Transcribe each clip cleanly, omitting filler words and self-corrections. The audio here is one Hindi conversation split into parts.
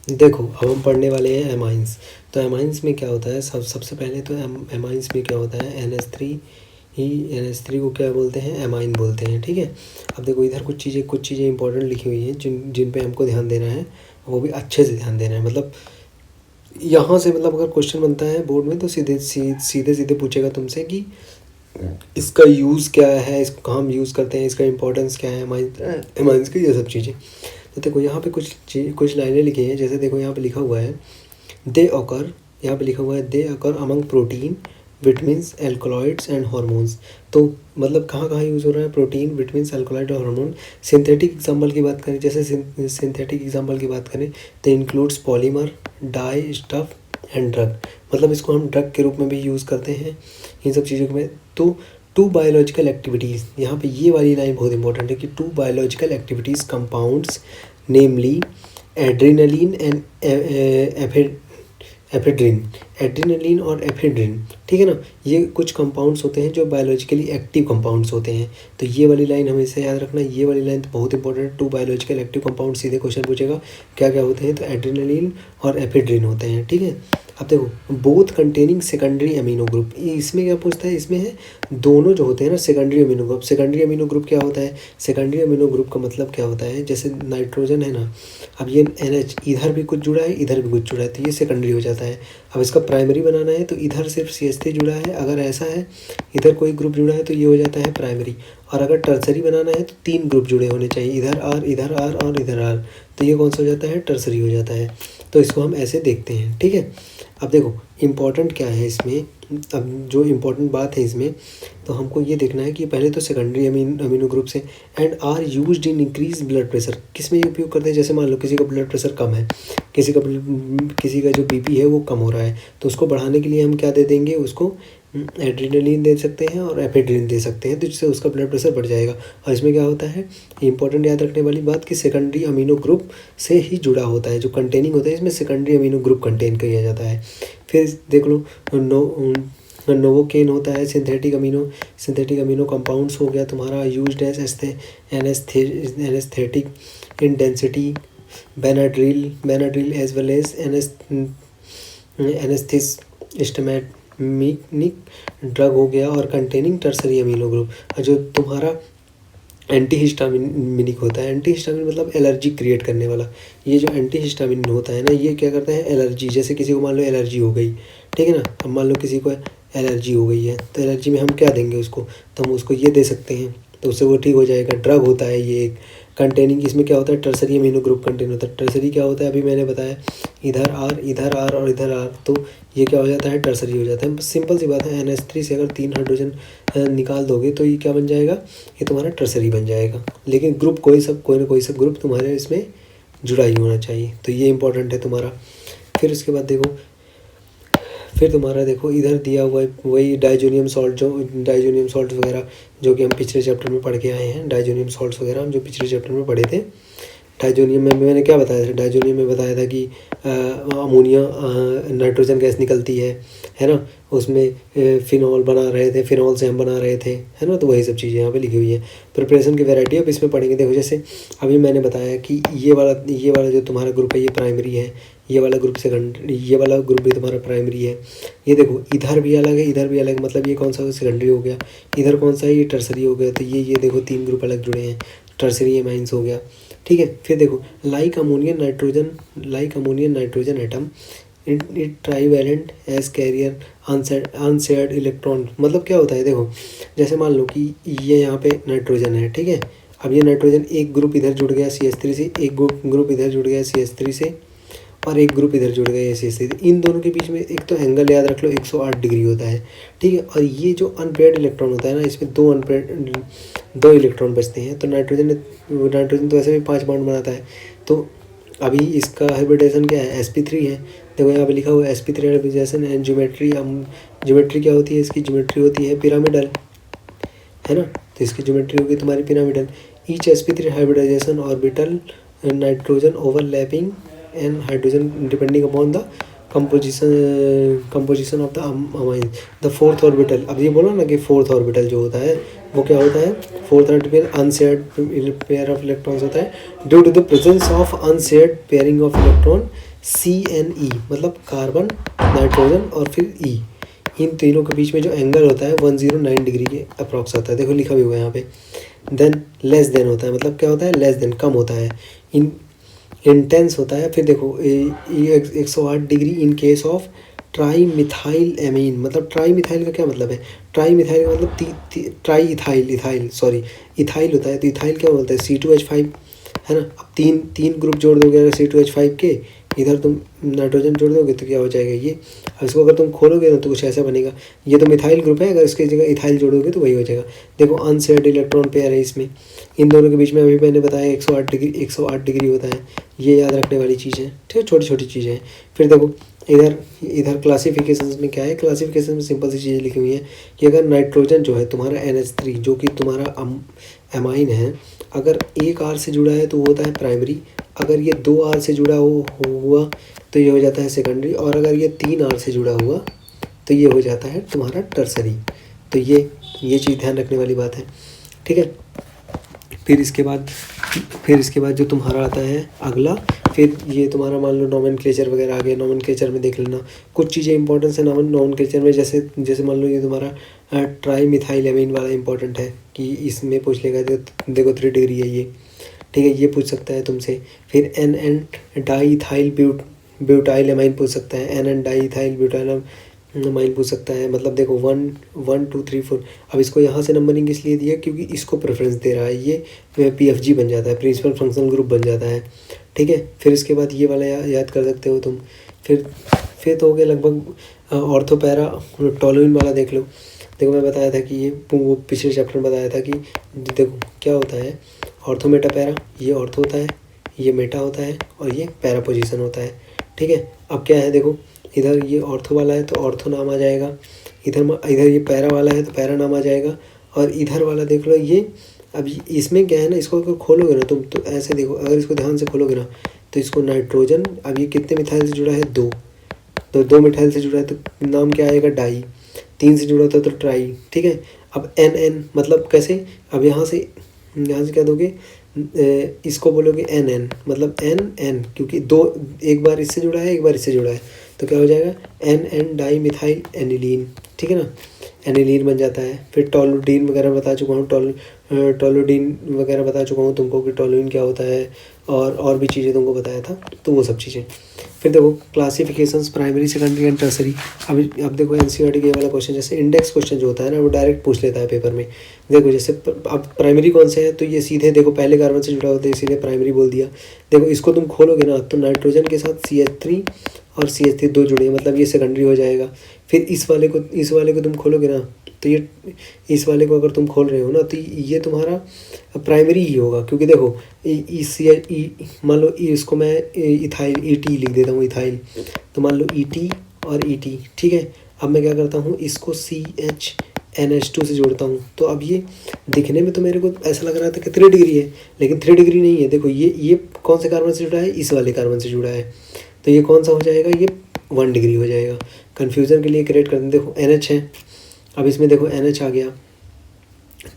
देखो अब हम पढ़ने वाले हैं एमाइंस। तो एमाइंस में क्या होता है, सबसे पहले तो एमाइंस में क्या होता है, NH3 ही, NH3 को क्या बोलते हैं, एमाइन बोलते हैं, ठीक है। अब देखो इधर कुछ चीज़ें इंपॉर्टेंट लिखी हुई हैं जिन पे हमको ध्यान देना है, वो भी अच्छे से ध्यान देना है। मतलब यहाँ से मतलब अगर क्वेश्चन बनता है बोर्ड में तो सीधे पूछेगा तुमसे कि इसका यूज़ क्या है, इसको कहाँ हम यूज़ करते हैं, इसका इंपॉर्टेंस क्या है, एमाइंस की, ये सब चीज़ें। तो देखो यहाँ पे कुछ लाइनें लिखी हैं। जैसे देखो यहाँ पे लिखा हुआ है दे अकर, यहाँ पे लिखा हुआ है they occur among protein, vitamins, alkaloids and hormones. तो मतलब कहाँ कहाँ यूज़ हो रहा है, प्रोटीन, विटामिन्स, एल्कलॉइड और हार्मोन। सिंथेटिक एग्जाम्पल की बात करें, जैसे सिंथेटिक एग्जाम्पल की बात करें तो includes polymer, dye, stuff and drug. मतलब इसको हम ड्रग के रूप में भी यूज़ करते हैं इन सब चीज़ों में। तो टू बायोलॉजिकल एक्टिविटीज़, यहाँ पे ये वाली लाइन बहुत इंपॉर्टेंट है कि two biological activities compounds namely adrenaline and ephedrine, adrenaline और एफेड्रिन, ठीक है ना। ये कुछ कंपाउंड्स होते हैं जो बायोलॉजिकली एक्टिव कंपाउंड्स होते हैं। तो ये वाली लाइन हमेशा याद रखना, ये वाली लाइन तो बहुत इंपॉर्टेंट है। टू बायोलॉजिकल एक्टिव कंपाउंड, सीधे क्वेश्चन पूछेगा क्या क्या होते हैं, तो एड्रेनलिन और एफेड्रिन होते हैं, ठीक है। अब देखो both containing secondary amino group, इसमें क्या पूछता है, इसमें है दोनों जो होते हैं ना secondary amino group. Secondary amino group क्या होता है, सेकेंडरी अमीनो ग्रुप का मतलब क्या होता है, जैसे नाइट्रोजन है ना, अब ये NH इधर भी कुछ जुड़ा है, इधर भी कुछ जुड़ा है, तो ये सेकेंडरी हो जाता है। अब इसका प्राइमरी बनाना है तो इधर सिर्फ CH3 जुड़ा है, अगर ऐसा है इधर कोई ग्रुप जुड़ा है तो ये हो जाता है प्राइमरी। और अगर टर्सरी बनाना है तो 3 ग्रुप जुड़े होने चाहिए, इधर R, इधर R और इधर R, तो ये कौन सा हो जाता है, टर्सरी हो जाता है। तो इसको हम ऐसे देखते हैं, ठीक है। अब देखो इम्पॉर्टेंट क्या है इसमें, अब जो इम्पोर्टेंट बात है इसमें, तो हमको ये देखना है कि पहले तो सेकेंडरी अमीनो ग्रुप से and are used in increase blood pressure, किस में उपयोग करते हैं, जैसे मान लो किसी का ब्लड प्रेशर कम है, किसी का जो BP है वो कम हो रहा है, तो उसको बढ़ाने के लिए हम क्या दे देंगे, उसको एड्रेनलिन दे सकते हैं और एफेड्रिन दे सकते हैं, तो जिससे उसका ब्लड प्रेशर बढ़ जाएगा। और इसमें क्या होता है, इंपॉर्टेंट याद रखने वाली बात कि सेकेंडरी अमीनो ग्रुप से ही जुड़ा होता है, जो कंटेनिंग होता है इसमें सेकेंडरी अमीनो ग्रुप कंटेन किया जाता है। फिर देख लो नोवोकेन होता है सिंथेटिक अमीनो कंपाउंड्स हो गया तुम्हारा, used as anaesthetic in dentistry, Benadryl as well as antihistaminic drug हो गया, और कंटेनिंग टर्सरी अमीनो ग्रुप जो तुम्हारा एंटीहिस्टामिनिक होता है। एंटीहिस्टामिन मतलब एलर्जी क्रिएट करने वाला। ये जो एंटीहिस्टामिन होता है ना, ये क्या करता है, एलर्जी, जैसे किसी को मान लो एलर्जी हो गई, ठीक है ना, अब मान लो किसी को एलर्जी हो गई है तो एलर्जी में हम क्या देंगे उसको, तो हम उसको ये दे सकते हैं, तो उससे वो ठीक हो जाएगा। ड्रग होता है ये एक कंटेनिंग, इसमें क्या होता है, टर्सरी अमीनो ग्रुप कंटेन होता है। टर्सरी क्या होता है, अभी मैंने बताया, इधर R, इधर R और इधर R, तो ये क्या हो जाता है, टर्सरी हो जाता है। सिंपल सी बात है, NH3 से अगर 3 हाइड्रोजन निकाल दोगे तो ये क्या बन जाएगा, ये तुम्हारा टर्सरी बन जाएगा। लेकिन ग्रुप कोई ना कोई सब ग्रुप तुम्हारे इसमें जुड़ा ही होना चाहिए, तो ये इंपॉर्टेंट है तुम्हारा। फिर उसके बाद देखो, फिर तुम्हारा देखो इधर दिया हुआ है वही डाइजोनियम सॉल्ट वगैरह जो कि हम पिछले चैप्टर में पढ़ के आए हैं। डाइजोनियम सॉल्ट्स वगैरह हम जो पिछले चैप्टर में पढ़े थे। डाइजोनियम में मैंने क्या बताया था, डाइजोनियम में बताया था कि अमोनिया नाइट्रोजन गैस निकलती है ना, उसमें फिनॉल बना रहे थे, फिनॉल से हम बना रहे थे, है ना। तो वही सब चीज़ें यहाँ पे लिखी हुई है। प्रिपरेशन की वैरायटी अब इसमें पढ़ेंगे। देखो जैसे अभी मैंने बताया कि ये वाला जो तुम्हारा ग्रुप है ये प्राइमरी है, ये वाला ग्रुप सेकेंडरी, ये वाला ग्रुप भी तुम्हारा प्राइमरी है। ये देखो इधर भी अलग है, इधर भी अलग, मतलब ये कौन सा सेकेंडरी हो गया, इधर कौन सा है, ये टर्सरी हो गया। तो ये देखो 3 ग्रुप अलग जुड़े हैं, टर्सरी एमाइंस हो गया, ठीक है। फिर देखो like ammonia nitrogen atom it trivalent as carrier unshared electron, मतलब क्या होता है, देखो जैसे मान लो कि ये यहाँ पे नाइट्रोजन है, ठीक है। अब ये नाइट्रोजन एक ग्रुप इधर जुड़ गया CH3 से, एक ग्रुप इधर जुड़ गया CH3 से, और एक ग्रुप इधर जुड़ गया CH3 से। इन दोनों के बीच में एक तो एंगल याद रख लो 108 डिग्री होता है, ठीक है। और ये जो अनपेयर्ड इलेक्ट्रॉन होता है ना, इसमें दो इलेक्ट्रॉन बचते हैं। तो नाइट्रोजन तो वैसे भी 5 बॉन्ड बनाता है, तो अभी इसका हाइब्रिडेशन क्या है, sp3 है। देखो यहाँ पे लिखा हुआ है sp3 हाइब्रिडेशन एंड ज्योमेट्री क्या होती है, इसकी ज्योमेट्री होती है पिरामिडल, है ना। तो इसकी ज्योमेट्री होगी तुम्हारी pyramidal. Each sp3 hybridization orbital nitrogen overlapping and hydrogen depending upon the composition of the amine the fourth orbital. अब ये बोला ना कि फोर्थ ऑर्बिटल जो होता है वो क्या होता है, fourth orbital unshared pair of electrons होता है due to the presence of unshared pairing of electron CNE, मतलब कार्बन, नाइट्रोजन और फिर E। इन तीनों के बीच में जो एंगल होता है 109 डिग्री के अप्रॉक्स होता है, देखो लिखा भी हुआ है यहाँ पे। देन लेस देन होता है, मतलब क्या होता है, लेस देन, कम होता है। इन इंटेंस होता है, फिर देखो 108 degree in case of tri methyl amine. मतलब ट्राई मिथाइल का क्या मतलब है, ट्राई मिथाइल का मतलब ट्राई इथाइल सॉरी इथाइल होता है। तो इथाइल क्या बोलता है, C2H5 है ना। अब तीन ग्रुप जोड़ दोगे अगर C2H5 के, इधर तुम नाइट्रोजन जोड़ दोगे तो क्या हो जाएगा ये। अब इसको अगर तुम खोलोगे ना तो कुछ ऐसा बनेगा, ये तो मिथाइल ग्रुप है, अगर इसकी जगह इथाइल जोड़ोगे तो वही हो जाएगा। देखो अनशेयर्ड इलेक्ट्रॉन पेयर है इसमें, इन दोनों के बीच में अभी मैंने बताया 108 डिग्री होता है। ये याद रखने वाली चीज़ है, ठीक है, छोटी छोटी चीज़ें हैं। फिर देखो इधर क्लासिफिकेशन में क्या है, क्लासिफिकेशन में सिंपल सी चीज़ें लिखी हुई हैं कि अगर नाइट्रोजन जो है तुम्हारा NH3 जो कि तुम्हारा एमाइन है, अगर एक R से जुड़ा है तो वो होता है प्राइमरी, अगर ये 2 R से जुड़ा हुआ तो ये हो जाता है सेकेंडरी, और अगर ये 3 R से जुड़ा हुआ तो ये हो जाता है तुम्हारा टर्सरी। तो ये चीज़ ध्यान रखने वाली बात है, ठीक है। फिर इसके बाद जो तुम्हारा आता है अगला, फिर ये तुम्हारा मान लो नोमेनक्लेचर वगैरह आ गया। नोमेनक्लेचर में देख लेना कुछ चीज़ें इंपॉर्टेंस है नोमेनक्लेचर में, जैसे मान लो ये तुम्हारा ट्राई मिथाइल एमीन वाला इंपॉर्टेंट है कि इसमें पूछ लेगा। देखो 3 डिग्री है ये, ठीक है, ये पूछ सकता है तुमसे। फिर NN डाईइथाइल ब्यूटाइल एमाइन पूछ सकता है, NN डाईइथाइल ब्यूटाइल एमाइन पूछ सकता है। मतलब देखो 1 2 3 4। अब इसको यहाँ से नंबरिंग इसलिए दिया क्योंकि इसको प्रेफरेंस दे रहा है, ये PFG बन जाता है, प्रिंसिपल फंक्शनल ग्रुप बन जाता है, ठीक है। फिर इसके बाद ये वाला याद कर सकते हो तुम। फिर तो हो गया लगभग। ऑर्थोपैरा टोलुइन वाला देख लो। देखो मैं बताया था कि ये वो पिछले चैप्टर में बताया था कि देखो क्या होता है, ऑर्थो मेटा पैरा, ये ऑर्थो होता है, ये मेटा होता है और ये पैरा पोजीशन होता है, ठीक है। अब क्या है, देखो इधर ये ऑर्थो वाला है तो ऑर्थो नाम आ जाएगा, इधर ये पैरा वाला है तो पैरा नाम आ जाएगा, और इधर वाला देख लो ये। अब इसमें क्या है ना, इसको अगर खोलोगे ना तुम तो ऐसे देखो, अगर इसको ध्यान से खोलोगे ना तो इसको नाइट्रोजन, अब ये कितने मिथाइल से जुड़ा है, 2 तो 2 मिथाइल से जुड़ा है तो नाम क्या आएगा, डाई। 3 से जुड़ा होता तो ट्राई, ठीक है। अब NN मतलब कैसे, अब यहाँ से क्या दोगे, इसको बोलोगे NN, मतलब NN क्योंकि 2 एक बार इससे जुड़ा है एक बार इससे जुड़ा है, तो क्या हो जाएगा NN डाई मिथाइल एनिलीन, ठीक है ना, एनिलीन बन जाता है। फिर टोलुडीन वगैरह बता चुका हूँ, टोलुडीन वगैरह बता चुका हूँ तुमको कि टोलुइन क्या होता है, और भी चीज़ें तुमको बताया था, तो वो सब चीज़ें। फिर देखो classifications primary secondary and tertiary. अब देखो NCERT के वाला क्वेश्चन, जैसे इंडेक्स क्वेश्चन जो होता है ना वो डायरेक्ट पूछ लेता है पेपर में। देखो जैसे अब प्राइमरी कौन से है, तो ये सीधे देखो पहले कार्बन से जुड़ा होता है इसीलिए प्राइमरी बोल दिया। देखो इसको तुम खोलोगे ना तो नाइट्रोजन के साथ CH3 और CH3 2 जुड़े, मतलब ये सेकेंडरी हो जाएगा। फिर इस वाले को तुम खोलोगे ना तो ये इस वाले को अगर तुम खोल रहे हो ना तो ये तुम्हारा प्राइमरी ही होगा, क्योंकि देखो मान लो इसको मैं इथाइल ET लिख देता हूँ, इथाइल, तो मान लो ET और ET, ठीक है। अब मैं क्या करता हूँ, इसको CHNH2 से जोड़ता हूँ, तो अब ये दिखने में तो मेरे को ऐसा लग रहा था कि 3 डिग्री है, लेकिन 3 डिग्री नहीं है। देखो ये कौन से कार्बन से जुड़ा है, इस वाले कार्बन से जुड़ा है, तो ये कौन सा हो जाएगा, ये 1 डिग्री हो जाएगा। कन्फ्यूज़न के लिए क्रिएट कर दें, देखो NH है, अब इसमें देखो NH आ गया,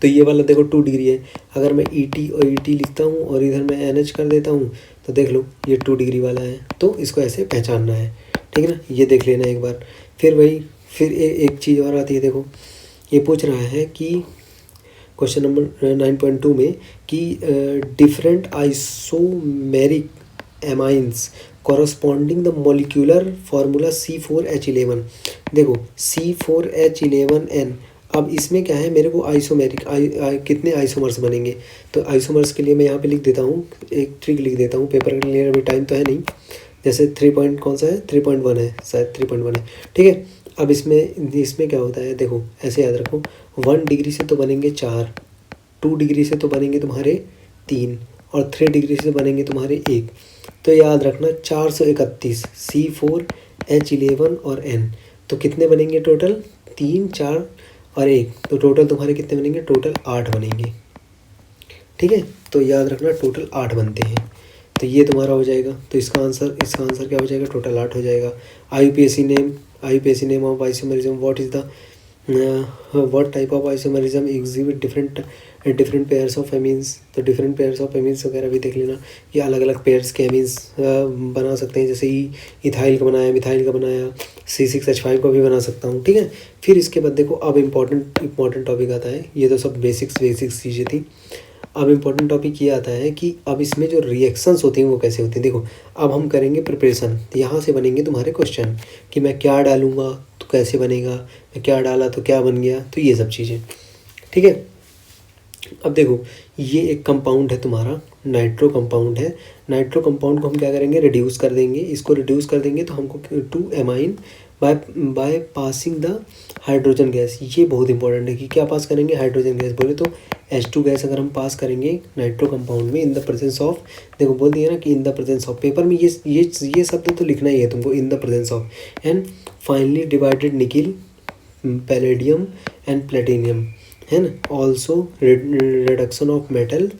तो ये वाला देखो 2 डिग्री है। अगर मैं ET और ET लिखता हूँ और इधर मैं NH कर देता हूँ तो देख लो ये 2 डिग्री वाला है, तो इसको ऐसे पहचानना है, ठीक है ना, ये देख लेना एक बार। फिर एक चीज़ और आती है, देखो ये पूछ रहा है कि क्वेश्चन नंबर 9.2 में कि different isomeric amines corresponding the molecular formula C4H11। देखो C4H11N, अब इसमें क्या है, मेरे को आइसोमेरिक कितने आइसोमर्स बनेंगे, तो आइसोमर्स के लिए मैं यहाँ पे लिख देता हूँ, एक ट्रिक लिख देता हूँ, पेपर के लिए अभी टाइम तो है नहीं। जैसे 3 कौन सा है, 3.1 है, शायद 3.1 है, ठीक है। अब इसमें क्या होता है, देखो ऐसे याद रखो, 1 डिग्री से तो बनेंगे 4, 2 डिग्री से तो बनेंगे तुम्हारे 3, और 3 डिग्री से बनेंगे तुम्हारे 1। तो याद रखना 431 C4H11 और N, तो कितने बनेंगे टोटल, 3 4 और 1, तो टोटल तुम्हारे कितने बनेंगे, टोटल 8 बनेंगे, ठीक है। तो याद रखना टोटल 8 बनते हैं। तो ये तुम्हारा हो जाएगा। तो इसका आंसर क्या हो जाएगा, टोटल 8 हो जाएगा। IUPAC name of isomerism, what is the what type of isomerism exhibit different pairs of amines. तो डिफरेंट पेयर्स ऑफ एमीन्स वगैरह भी देख लेना, ये अलग अलग पेयर्स के एमीन्स बना सकते हैं। जैसे इथाइल का बनाया, मिथाइल का बनाया, C6H5 का भी बना सकता हूँ, ठीक है। फिर इसके बाद देखो अब इम्पॉर्टेंट टॉपिक आता है। ये तो सब बेसिक्स चीज़ें थी। अब इम्पॉर्टेंट टॉपिक ये आता है कि अब इसमें जो रिएक्शंस होती हैं वो कैसे होती हैं। देखो अब हम करेंगे प्रिपरेशन, यहाँ से बनेंगे तुम्हारे क्वेश्चन कि मैं क्या डालूँगा तो कैसे बनेगा, मैं क्या डाला तो क्या बन गया, तो ये सब चीज़ें, ठीक है। अब देखो ये एक कंपाउंड है तुम्हारा, नाइट्रो कंपाउंड है। नाइट्रो कंपाउंड को हम क्या करेंगे, रिड्यूस कर देंगे। इसको रिड्यूस कर देंगे तो हमको 2 amine by passing the hydrogen gas. ये बहुत इंपॉर्टेंट है कि क्या पास करेंगे, हाइड्रोजन गैस। बोले तो H2 गैस अगर हम पास करेंगे नाइट्रो कंपाउंड में इन द प्रेजेंस ऑफ, देखो बोल दिया ना कि in the presence of, paper में ये शब्द तो लिखना ही है तुमको, in the presence of. And finally divided nickel, palladium and platinum, है ना। Also reduction of metal,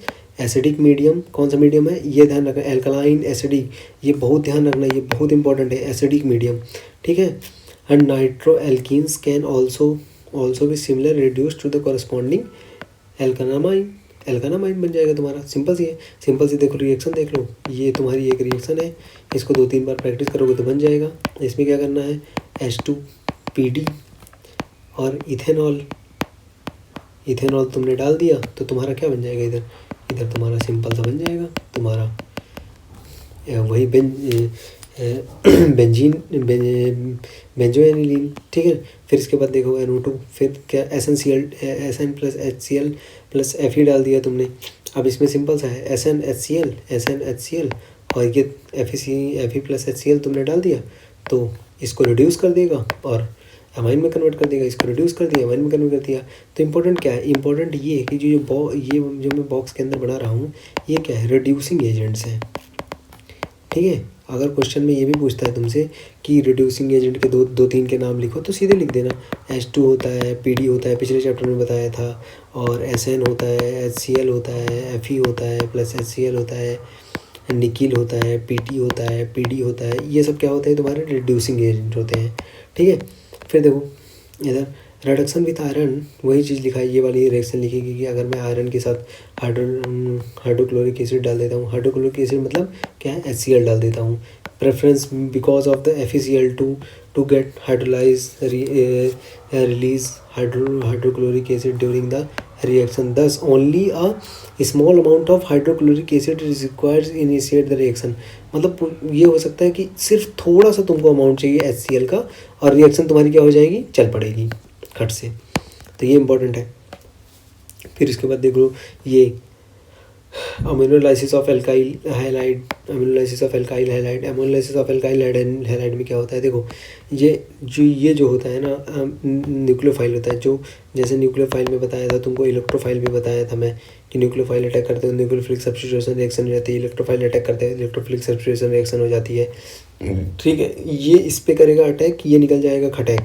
acidic medium, कौन सा मीडियम है ये ध्यान रखना, एल्कलाइन एसिडिक, ये बहुत ध्यान रखना, ये बहुत इंपॉर्टेंट है, एसिडिक मीडियम, ठीक है। And nitro alkanes can also भी similar reduce to the corresponding alkanamine बन जाएगा तुम्हारा। सिंपल सी देखो रिएक्शन देख लो, ये तुम्हारी एक रिएक्शन है, इसको 2-3 बार प्रैक्टिस करोगे तो बन जाएगा। इसमें क्या करना है, H2PD और इथेनॉल तुमने डाल दिया तो तुम्हारा क्या बन जाएगा, इधर तुम्हारा सिंपल सा बन जाएगा तुम्हारा वही बेंजोएनिलीन, ठीक है। फिर इसके बाद देखो NO2, फिर क्या SN plus HCl plus Fe डाल दिया तुमने। अब इसमें सिंपल सा है SN और ये Fe प्लस HCl तुमने डाल दिया तो इसको रिड्यूस कर देगा और अमाइन में कन्वर्ट कर देगा, इसको रिड्यूस कर दिया, अमाइन में कन्वर्ट कर दिया। तो इम्पोर्टेंट क्या है, इम्पोर्टेंट ये है कि जो मैं बॉक्स के अंदर बना रहा हूँ ये क्या है, रिड्यूसिंग एजेंट्स हैं, ठीक है। अगर क्वेश्चन में ये भी पूछता है तुमसे कि रिड्यूसिंग एजेंट के 2-3 के नाम लिखो तो सीधे लिख देना, H2 होता है, PD होता है, पिछले चैप्टर में बताया था, और SN होता है, HCl होता है, Fe होता है प्लस HCl होता है, निकिल होता है, PT होता है, PD होता है, ये सब क्या होते हैं तुम्हारे रिड्यूसिंग एजेंट होते हैं, ठीक है। फिर देखो इधर रिडक्शन विथ आयरन, वही चीज़ लिखा है, ये वाली रिएक्शन लिखेगी कि अगर मैं आयरन के साथ हाइड्रोक्लोरिक एसिड डाल देता हूँ, हाइड्रोक्लोरिक एसिड मतलब क्या है, HCl डाल देता हूँ, preference because of the FeCl2 to get hydrolyse release hydrochloric acid during the reaction, thus only a small amount of hydrochloric acid is required to initiate the reaction। मतलब ये हो सकता है कि सिर्फ थोड़ा सा तुमको अमाउंट चाहिए HCl का और रिएक्शन तुम्हारी क्या हो जाएगी, चल पड़ेगी खट से। तो ये इंपॉर्टेंट है। फिर इसके बाद देख लो ये अमीनोलाइसिस ऑफ एल्काइल हैलाइड में क्या होता है, देखो ये जो होता है ना न्यूक्लियोफाइल होता है, जो जैसे न्यूक्लियोफाइल में बताया था तुमको, इलेक्ट्रोफाइल भी बताया था मैं कि न्यूक्लियोफाइल अटैक करते हैं न्यूक्लियोफिलिक सब्स्टिट्यूशन रिएक्शन हो जाती है, इलेक्ट्रोफाइल अटैक करते हैं इलेक्ट्रोफिलिक सब्स्टिट्यूशन रिएक्शन हो जाती है, ठीक है। ये इस पर करेगा अटैक, ये निकल जाएगा खटैक,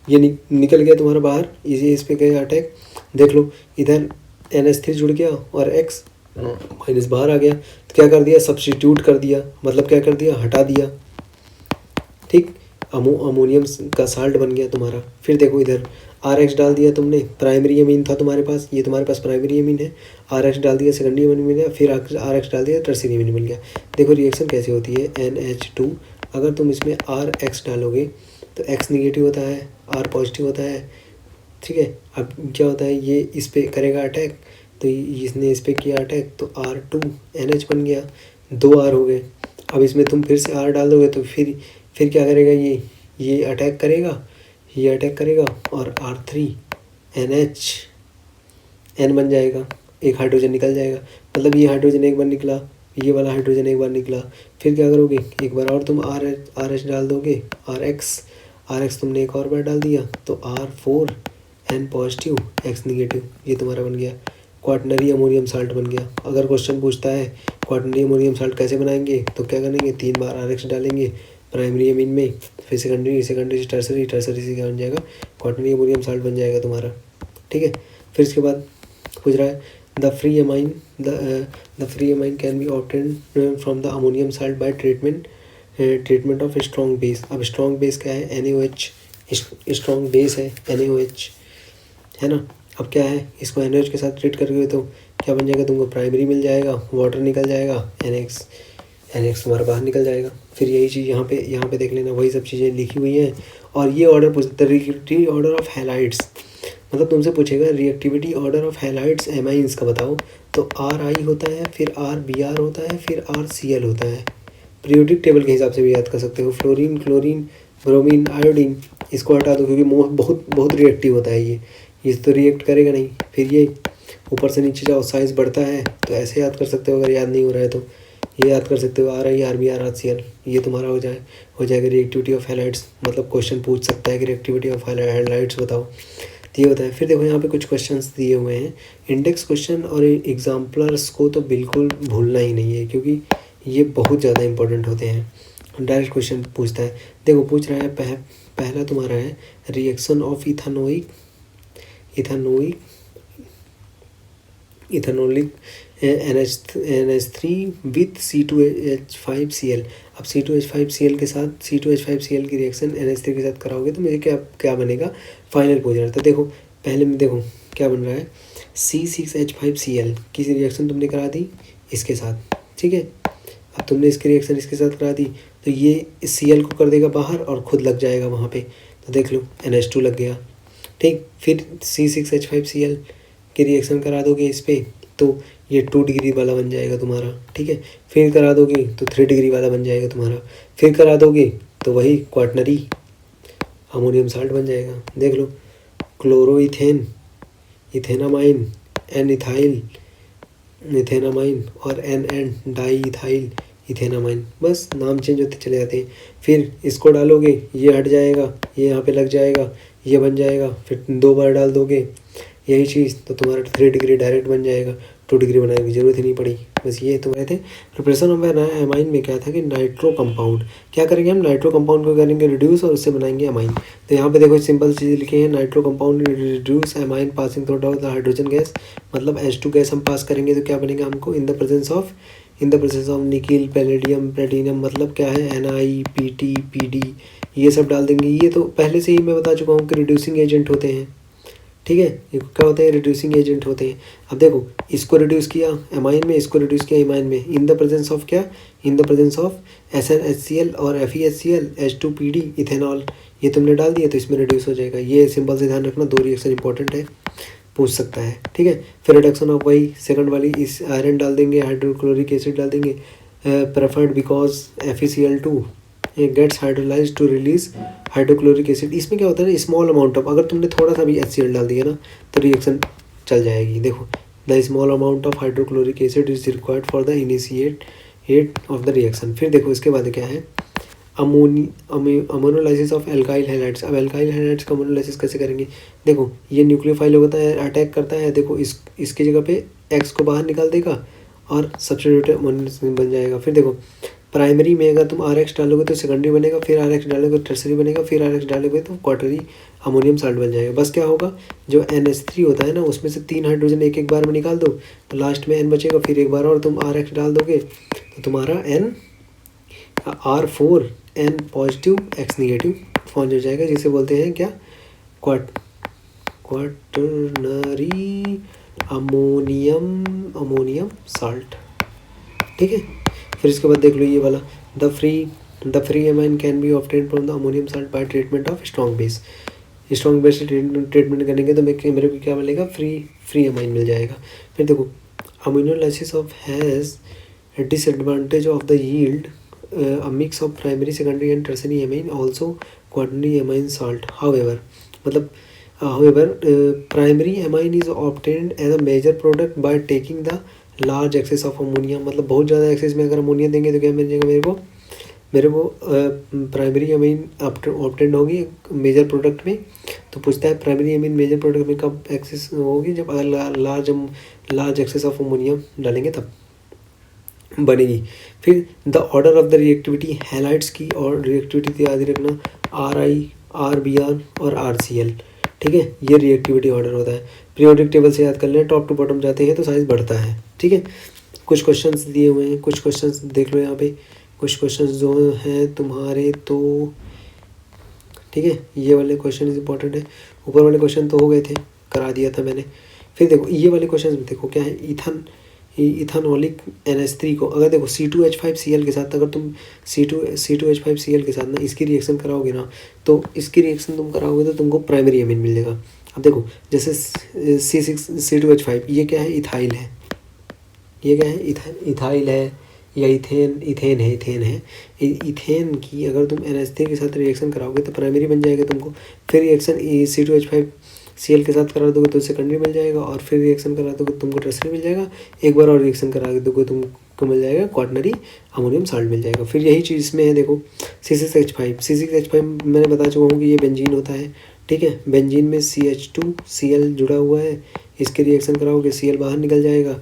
ये निकल गया तुम्हारा बाहर, ये इस पर करेगा अटैक। देख लो इधर NH3 जुड़ गया और X माइनस बाहर आ गया, तो क्या कर दिया, सब्स्टिट्यूट कर दिया, मतलब क्या कर दिया, हटा दिया, ठीक। अमोनियम का साल्ट बन गया तुम्हारा। फिर देखो इधर RH डाल दिया तुमने, प्राइमरी अमीन था तुम्हारे पास, ये तुम्हारे पास प्राइमरी अमीन है, RH डाल दिया सेकेंडरी अमीन मिल गया, फिर RH डाल दिया टर्सरी अमीन मिल गया। देखो रिएक्शन कैसे होती है, NH2 अगर तुम इसमें RH डालोगे तो X निगेटिव होता है, R पॉजिटिव होता है, ठीक है। अब क्या होता है, ये इस पर करेगा अटैक, तो इसने इस पर किया अटैक तो R2NH बन गया, 2 R हो गए। अब इसमें तुम फिर से R डाल दोगे तो फिर क्या करेगा, ये अटैक करेगा और R3NH N बन जाएगा, एक हाइड्रोजन निकल जाएगा, मतलब ये हाइड्रोजन एक बार निकला, ये वाला हाइड्रोजन एक बार निकला। फिर क्या करोगे, एक बार और तुम RH डाल दोगे, RX तुमने एक और बार डाल दिया तो R4N पॉजिटिव X निगेटिव, ये तुम्हारा बन गया क्वाटनरी अमोनियम साल्ट बन गया। अगर क्वेश्चन पूछता है क्वाटनरी अमोनियम साल्ट कैसे बनाएंगे तो क्या करेंगे, 3 बार RH डालेंगे प्राइमरी अमीन में, फिर सेकेंडरी से टर्सरी से क्या बन जाएगा, क्वाटनरी अमोनियम साल्ट बन जाएगा तुम्हारा, ठीक है। फिर इसके बाद पूछ रहा है the free amine the free amine can be obtained from the ammonium salt bye treatment of strong base. अब स्ट्रॉन्ग बेस क्या है? NaOH स्ट्रॉन्ग बेस है NaOH, है ना। अब क्या है, इसको NaOH के साथ ट्रीट करके तो क्या बन जाएगा? तुमको प्राइमरी मिल जाएगा, वाटर निकल जाएगा, NX तुम्हारा बाहर निकल जाएगा। फिर यही चीज़ यहाँ पे देख लेना, वही सब चीज़ें लिखी हुई हैं। और ये ऑर्डर पूछता है रिएक्टिविटी ऑर्डर ऑफ हैलाइड्स, मतलब तुमसे पूछेगा reactivity order of halides amines का बताओ। तो RI होता है, फिर RBr होता है, फिर RCl होता है। पीरियोडिक टेबल के हिसाब से भी याद कर सकते हो। फ्लोरीन, क्लोरीन, ब्रोमीन, आयोडीन, इसको हटा दो क्योंकि बहुत रिएक्टिव होता है ये तो रिएक्ट करेगा नहीं। फिर ये ऊपर से नीचे जाओ, साइज बढ़ता है तो ऐसे याद कर सकते हो। अगर याद नहीं हो रहा है तो ये याद कर सकते हो, RI, RBr, RCl, ये तुम्हारा हो जाएगा रिएक्टिविटी ऑफ हैलाइड्स। मतलब क्वेश्चन पूछ सकता है कि रिएक्टिविटी ऑफ हैलाइड्स बताओ, तो ये होता है। फिर देखो यहाँ पे कुछ क्वेश्चंस दिए हुए हैं, इंडेक्स क्वेश्चन और एग्जाम्पलर्स को तो बिल्कुल भूलना ही नहीं है क्योंकि ये बहुत ज़्यादा इंपॉर्टेंट होते हैं। डायरेक्ट क्वेश्चन पूछता है, देखो पूछ रहा है पहला तुम्हारा है reaction of इथेनोलिक NH3 with C2H5Cl। अब C2H5Cl के साथ C2H5Cl की रिएक्शन NH3 के साथ कराओगे तो मुझे क्या बनेगा, फाइनल पूछ रहा था। देखो पहले में देखो क्या बन रहा है, C6H5Cl की रिएक्शन तुमने करा दी इसके साथ, ठीक है। अब तुमने इसकी रिएक्शन इसके साथ करा दी तो ये Cl को कर देगा बाहर और खुद लग जाएगा वहाँ पे, तो देख लो NH2 लग गया, ठीक। फिर C6H5Cl की रिएक्शन करा दोगे इस पर तो ये 2 डिग्री वाला बन जाएगा तुम्हारा, ठीक है। फिर करा दोगे तो 3 डिग्री वाला बन जाएगा तुम्हारा। फिर करा दोगे तो वही क्वाटनरी अमोनियम साल्ट बन जाएगा। देख लो chloroethane, ethanamine, N ethyl ethanamine और एन डाई इथाइल इथेनामाइन, बस नाम चेंज होते चले जाते हैं। फिर इसको डालोगे ये हट जाएगा, ये यहाँ पे लग जाएगा, ये बन जाएगा। फिर 2 बार डाल दोगे यही चीज़ तो तुम्हारा 3 डिग्री डायरेक्ट बन जाएगा, 2 डिग्री बनाने की ज़रूरत ही नहीं पड़ी। बस ये तुम्हारे थे। प्रिपरेशन ऑफ एमाइन में क्या था कि नाइट्रो कंपाउंड, क्या करेंगे हम नाइट्रो कंपाउंड को करेंगे रिड्यूस और उससे बनाएंगे अमाइन। तो यहाँ पे देखो सिंपल चीज़ लिखे हैं, nitro compound reduce amine passing through the hydrogen gas, मतलब H2 गैस हम पास करेंगे तो क्या बनेगा हमको, in the presence of nickel, palladium, platinum, मतलब क्या है Na, Pt, Pd, ये सब डाल देंगे। ये तो पहले से ही मैं बता चुका हूँ कि रिड्यूसिंग एजेंट होते हैं, ठीक है। ये क्या होते हैं, रिड्यूसिंग एजेंट होते हैं। अब देखो इसको रिड्यूस किया एमाइन में, इसको रिड्यूस किया एमाइन में, इन द प्रेजेंस ऑफ क्या, इन द प्रेजेंस ऑफ SnHCl और FeHCl, H2PD, इथेनॉल, ये तुमने डाल दिया तो इसमें रिड्यूस हो जाएगा। ये सिंपल से ध्यान रखना, 2 रिएक्शन इंपॉर्टेंट है, पूछ सकता है, ठीक है। फिर रिडक्शन ऑफ वही सेकंड वाली, इस आयरन डाल देंगे, हाइड्रोक्लोरिक एसिड डाल देंगे, preferred because FeCl2 gets hydrolyse to release hydrochloric acid. इसमें क्या होता है ना, स्मॉल अमाउंट ऑफ, अगर तुमने थोड़ा सा भी HCl डाल दिया ना तो रिएक्शन चल जाएगी। देखो the small amount of hydrochloric acid is required for the initiate of the reaction. फिर देखो इसके बाद क्या है, अमोनोलाइसिस ऑफ एल्काइल हैलाइड्स। अब एल्काइल हैलाइड्स का अमोनोलाइसिस कैसे करेंगे, देखो ये न्यूक्लियोफाइल होता है, अटैक करता है, देखो इसकी जगह पे X को बाहर निकाल देगा और सब्स्टिट्यूट अमोनियम बन जाएगा। फिर देखो प्राइमरी में अगर तुम RX डालोगे तो सेकेंडरी बनेगा, फिर RX डालोगे तो टर्सरी बनेगा, फिर RX डालोगे तो क्वार्टरी अमोनियम साल्ट बन जाएगा। बस क्या होगा, जो NH3 होता है ना उसमें से 3 हाइड्रोजन एक बार में निकाल दो तो लास्ट में N बचेगा। फिर एक बार और तुम RX डाल दोगे तो तुम्हारा R4 N positive X negative form हो जाएगा, जिसे बोलते हैं क्या, क्वाटरनरी अमोनियम साल्ट, ठीक है। फिर इसके बाद देख लो ये वाला, the free amine can be obtained from the ammonium salt bye treatment of strong base. Strong base से ट्रीटमेंट करेंगे तो मेरे को क्या मिलेगा, फ्री अमाइन मिल जाएगा। फिर देखो aminolysis of has disadvantage of the yield a mix of primary, secondary and tertiary amine, also quaternary amine salt. However, primary amine is obtained as a major product by taking the large excess of ammonia। मतलब बहुत ज़्यादा एक्सेस में अगर अमोनिया देंगे तो क्या मिल जाएगा मेरे को प्राइमरी अमीन ऑब्टेंड होगी मेजर प्रोडक्ट में। तो पूछता है प्राइमरी अमीन मेजर प्रोडक्ट में कब एक्सेस होगी, जब लार्ज एक्सेस ऑफ अमोनिया डालेंगे तब बनेगी। फिर the order of the reactivity, halides की और रिएक्टिविटी याद रखना, RI, RBr और RCl, ठीक है, ये रिएक्टिविटी ऑर्डर होता है। पीरियोडिक टेबल से याद कर लें, टॉप टू बॉटम जाते हैं तो साइज बढ़ता है। ठीक है, कुछ क्वेश्चंस दिए हुए हैं, कुछ क्वेश्चंस देख लो यहाँ पे, कुछ क्वेश्चंस जो हैं तुम्हारे तो ठीक है, ये वाले क्वेश्चन इंपॉर्टेंट है। ऊपर वाले क्वेश्चन तो हो गए थे, करा दिया था मैंने। फिर देखो ये वाले क्वेश्चन देखो क्या है, इथानोलिक NH3 को अगर देखो C2H5Cl के साथ, अगर तुम C2H5Cl के साथ ना इसकी रिएक्शन कराओगे ना, तो इसकी रिएक्शन तुम कराओगे तो तुमको प्राइमरी एमीन मिल जाएगा। अब देखो जैसे C2H5 ये क्या है, इथाइल है, ये क्या है, इथाइल है या इथेन है। इथेन की अगर तुम NH3 के साथ रिएक्शन कराओगे तो प्राइमरी बन जाएगा तुमको। फिर रिएक्शन C2H5Cl के साथ करा दोगे तो सेकेंडरी मिल जाएगा, और फिर रिएक्शन करा दोगे तुमको टर्सरी मिल जाएगा। एक बार और रिएक्शन करा दोगे तुमको मिल जाएगा क्वाटरनरी अमोनियम साल्ट मिल जाएगा। फिर यही चीज़ इसमें है, देखो C6H5 मैंने बता चुका हूँ कि ये बेंजीन होता है। ठीक है, बेंजीन में CH2Cl जुड़ा हुआ है, इसके रिएक्शन कराओगे Cl बाहर निकल जाएगा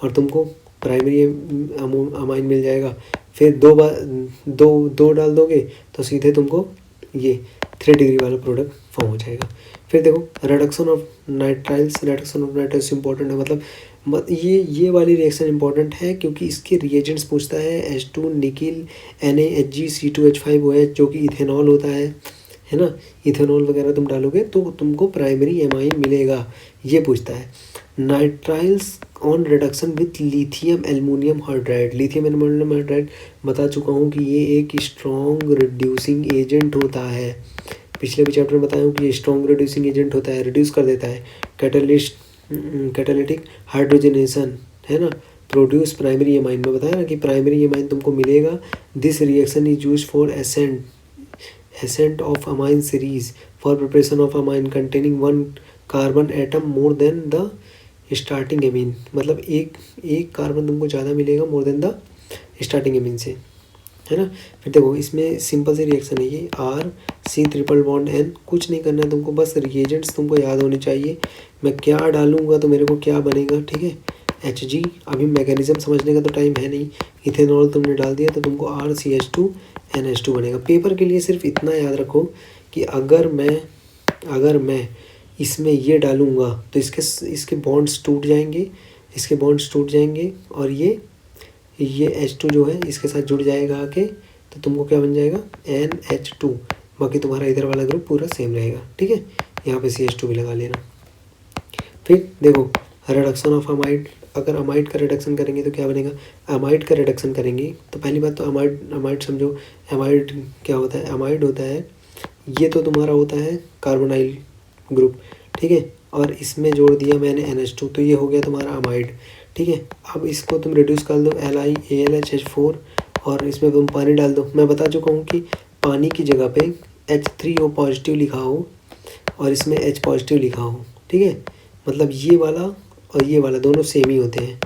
और तुमको प्राइमरी अमाइन मिल जाएगा। फिर दो डाल दोगे तो सीधे तुमको ये 3 डिग्री वाला प्रोडक्ट फॉर्म हो जाएगा। फिर देखो रिडक्शन ऑफ नाइट्राइल्स इंपॉर्टेंट है, मतलब ये वाली रिएक्शन इंपॉर्टेंट है क्योंकि इसके रिएजेंट्स पूछता है H2 निकिल NaHg C2H5OH जो कि इथेनॉल होता है ना। इथेनॉल वगैरह तुम डालोगे तो तुमको प्राइमरी एमाइन मिलेगा, ये पूछता है। Nitriles on reduction with lithium aluminium hydride, lithium aluminium hydride बता चुका हूँ कि ये एक स्ट्रॉन्ग रिड्यूसिंग एजेंट होता है। पिछले भी चैप्टर में बताया हूँ कि ये स्ट्रॉन्ग रिड्यूसिंग एजेंट होता है, रिड्यूस कर देता है। कैटालिटिक हाइड्रोजनेशन है ना, प्रोड्यूस प्राइमरी एमाइन में बताया ना कि प्राइमरी एमाइन तुमको मिलेगा। This reaction is use for ascent of amine series for preparation of amine containing 1 carbon atom more than the starting amine, मतलब एक कार्बन तुमको ज़्यादा मिलेगा more than the starting amine से, है ना। फिर देखो इसमें सिंपल सी रिएक्शन है ये, RC ट्रिपल बॉन्ड N, कुछ नहीं करना है तुमको, बस रिएजेंट्स तुमको याद होने चाहिए। मैं क्या डालूंगा तो मेरे को क्या बनेगा, ठीक है। Hg, अभी मैकेनिज्म समझने का तो टाइम है नहीं, इथेनॉल तुमने डाल दिया तो तुमको RCH2NH2 बनेगा। पेपर के लिए सिर्फ इतना याद रखो कि अगर मैं इसमें ये डालूँगा तो इसके बॉन्ड्स टूट जाएंगे, और ये H2 जो है इसके साथ जुड़ जाएगा आके, तो तुमको क्या बन जाएगा, NH2। बाकी तुम्हारा इधर वाला ग्रुप पूरा सेम रहेगा, ठीक है। यहाँ पे CH2 भी लगा लेना। फिर देखो रिडक्शन ऑफ अमाइड, अगर अमाइड का रिडक्शन करेंगे तो क्या बनेगा, अमाइड का रिडक्शन करेंगे तो पहली बात तो अमाइड समझो। अमाइड क्या होता है, अमाइड होता है ये तो तुम्हारा होता है कार्बोनाइल ग्रुप, ठीक है, और इसमें जोड़ दिया मैंने NH2 तो ये हो गया तुम्हारा अमाइड, ठीक है। अब इसको तुम रिड्यूस कर दो LiAlHH4 और इसमें तुम पानी डाल दो। मैं बता चुका हूँ कि पानी की जगह पे H3O पॉजिटिव लिखा हो और इसमें H पॉजिटिव लिखा हो, ठीक है, मतलब ये वाला और ये वाला दोनों सेम ही होते हैं,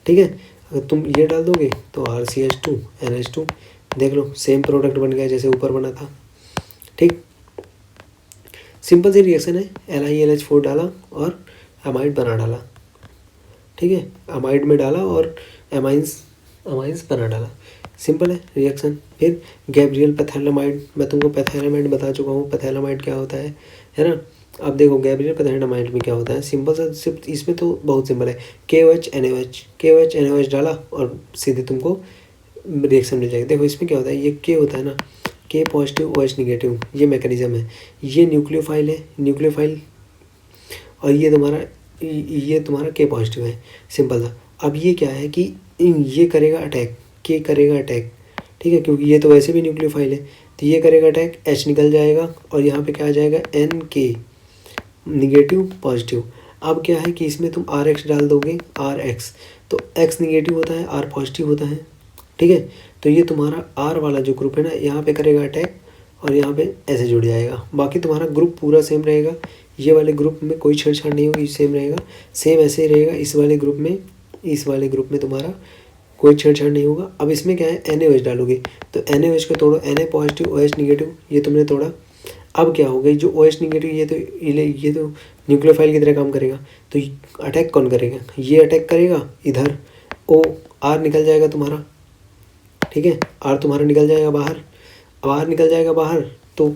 ठीक है। अगर तुम ये डाल दोगे तो RCH2NH2, देख लो सेम प्रोडक्ट बन गया जैसे ऊपर बना था, ठीक। सिंपल सी रिएक्शन है, LiAlH4 डाला और अमाइड बना डाला, ठीक है, अमाइड में डाला और अमाइंस बना डाला, सिंपल है रिएक्शन। फिर गैब्रियल पैथैलामाइड, मैं तुमको पैथैलामाइड बता चुका हूँ, पैथैलामाइड क्या होता है ना। अब देखो गैब्रियल पैथैलामाइड में क्या होता है, सिंपल सा, सिर्फ इसमें तो बहुत सिंपल है, KOH NaOH डाला और सीधे तुमको रिएक्शन मिल जाएगा। देखो इसमें क्या होता है, ये K होता है ना, K पॉजिटिव OH निगेटिव, ये मैकेनिज्म है। ये न्यूक्लियोफाइल है, न्यूक्लियोफाइल, और ये तुम्हारा K पॉजिटिव है, सिंपल था। अब ये क्या है कि ये करेगा अटैक, K करेगा अटैक, ठीक है, क्योंकि ये तो वैसे भी न्यूक्लियोफाइल है, तो ये करेगा अटैक, H निकल जाएगा और यहाँ पे क्या आ जाएगा, NK निगेटिव पॉजिटिव। अब क्या है कि इसमें तुम RX डाल दोगे, RX तो X निगेटिव होता है, R पॉजिटिव होता है, ठीक है। तो ये तुम्हारा R वाला जो ग्रुप है ना, यहाँ पे करेगा अटैक और यहाँ पे ऐसे जुड़ जाएगा। बाकी तुम्हारा ग्रुप पूरा सेम रहेगा, ये वाले ग्रुप में कोई छेड़छाड़ नहीं होगी, सेम रहेगा, सेम ऐसे ही रहेगा। इस वाले ग्रुप में तुम्हारा कोई छेड़छाड़ नहीं होगा। अब इसमें क्या है, NaOH डालोगे तो NaOH को तोड़ो, Na पॉजिटिव OH निगेटिव, ये तुमने तोड़ा। अब क्या हो गई, जो OH निगेटिव ये तो न्यूक्लियोफाइल की तरह काम करेगा, तो अटैक कौन करेगा, ये अटैक करेगा, इधर R निकल जाएगा तुम्हारा, ठीक है, R तुम्हारा निकल जाएगा बाहर। अब R निकल जाएगा बाहर तो